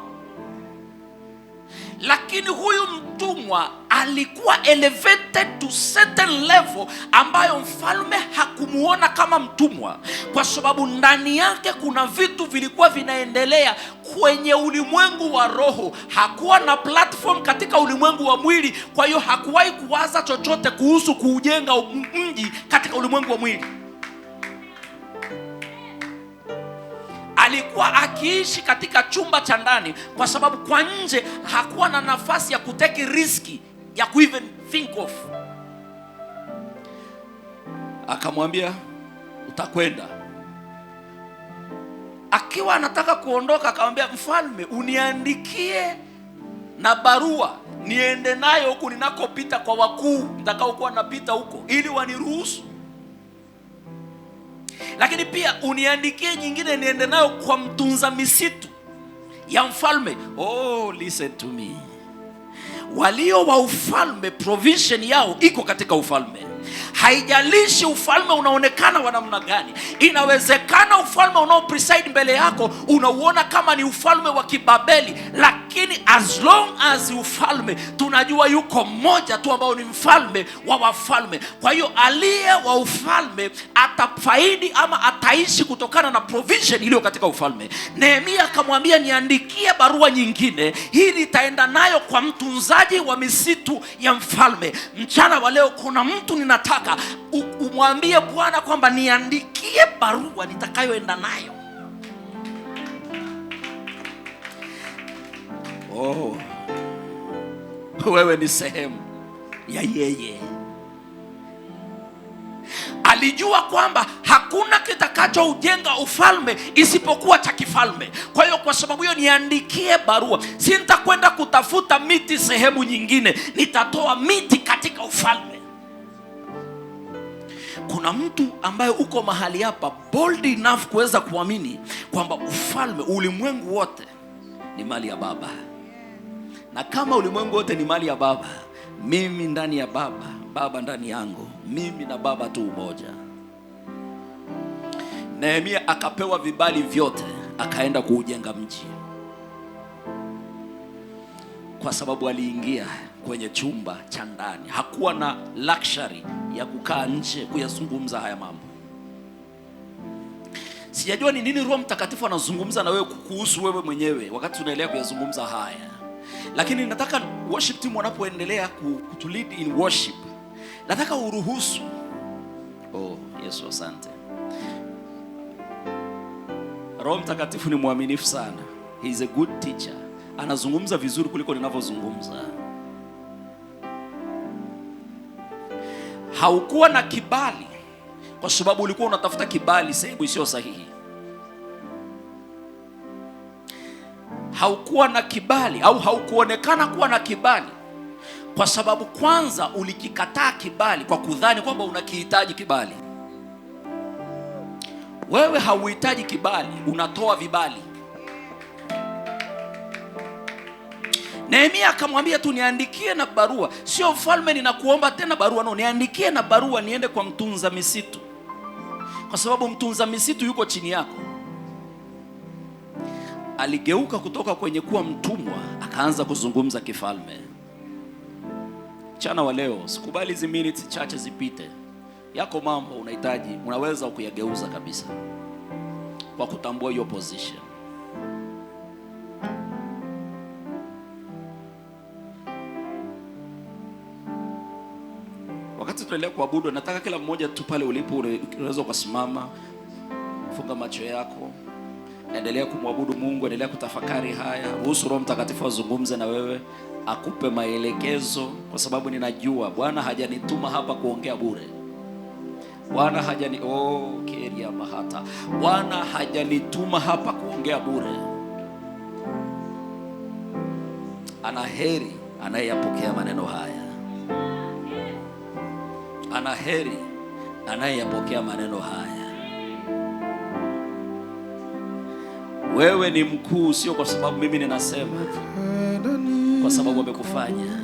Lakini huyu mtumwa alikuwa elevated to certain level ambayo mfalme hakumuona kama mtumwa, kwa sababu ndani yake kuna vitu vilikuwa vinaendelea kwenye ulimwengu wa roho. Hakuwa na platform katika ulimwengu wa mwili, kwa hiyo hakuwahi kuwaza chochote kuhusu kuujenga mji katika ulimwengu wa mwili. Alikuwa akiishi katika chumba cha ndani, kwa sababu kwa nje hakuwa na nafasi ya kuteki riski ya even think of. Akamwambia, utakwenda. Akiwa anataka kuondoka, akamwambia, mfalme, uniandikie na barua niende nayo huku ninakopita kwa wakuu nitakaokuwa napita huko, ili waniruhusu. Lakini pia uniandikie nyingine niende nayo kwa mtunza misitu ya mfalme. Listen to me. Walio wa ufalme, provision yao iko katika ufalme. Haijalishi ufalme unaonekana wa namna gani. Inawezekana ufalme unao preside mbele yako unauona kama ni ufalme wa Kibabeli, lakini as long as ufalme tunajua yuko mmoja tu ambao ni mfalme wa wafalme. Kwa hiyo aliye wa ufalme atafaidi ama ataishi kutokana na provision iliyo katika ufalme. Nehemia akamwambia, niandikie barua nyingine, hii nitaenda nayo kwa mtunzaji wa misitu ya mfalme. Mchana wa leo kuna mtu ninataka umwambie Bwana kwamba niandikie barua nitakayoenda nayo. Wewe ni sehemu ya yeye. alijua kwamba hakuna kitakachoujenga ufalme isipokuwa cha kifalme. Kwa hiyo kwa sababu hiyo niandikie barua, si nitakwenda kutafuta miti sehemu nyingine, nitatoa miti katika ufalme. Kuna mtu ambaye uko mahali hapa bold enough kuweza kuamini kwamba ufalme, ulimwengu wote ni mali ya Baba. Na kama ulimwengu wote ni mali ya Baba, mimi ndani ya Baba, Baba ndani yangu, mimi na Baba tu umoja. Nehemia akapewa vibali vyote, akaenda kuujenga mji, kwa sababu aliingia kwenye chumba cha ndani. Hakuwa na luxury ya kukaa nje kuyazungumza haya mambo. Sijajua ni nini Roho Mtakatifu anazungumza na wewe kuhusu wewe mwenyewe wakati unaendelea kuyazungumza haya, lakini nataka worship team wanapoendelea to lead in worship, nataka uruhusu. Oh Yesu, asante. Roho Mtakatifu ni mwaminifu sana. He is a good teacher. Anazungumza vizuri kuliko ninavyozungumza. Haukuwa na kibali kwa sababu ulikuwa unatafuta kibali sehemu isiyo sahihi. Haukuwa na kibali au haukuonekana kuwa na kibali kwa sababu kwanza ulikikataa kibali kwa kudhani kwamba unakihitaji kibali. Wewe hauhitaji kibali, unatoa vibali. Nehemia akamwambia tu, niandikie na barua. Sio mfalme ninakuomba tena barua, no, niandikie na barua niende kwa mtunza misitu, kwa sababu mtunza misitu yuko chini yako. Aligeuka kutoka kwenye kuwa mtumwa, akaanza kuzungumza kifalme. Mchana wa leo sikubali hizi minutes chache zipite. Yako mambo unahitaji, unaweza kuyageuza kabisa kwa kutambua hiyo position. Wakati tunaendelea kuabudu, nataka kila mmoja tu pale ulipo unaweza kusimama, funga macho yako, endelea kumwabudu Mungu, endelea kutafakari haya. Ruhusu Roho Mtakatifu azungumze na wewe, akupe maelekezo, kwa sababu ninajua Bwana hajanituma hapa kuongea bure. Bwana keria mahata. Bwana hajanituma hapa kuongea bure. Ana heri anayeyapokea maneno haya. Ana heri anayeyapokea maneno haya. Wewe ni mkuu, sio kwa sababu mimi ninasema, kwa sababu amekufanya.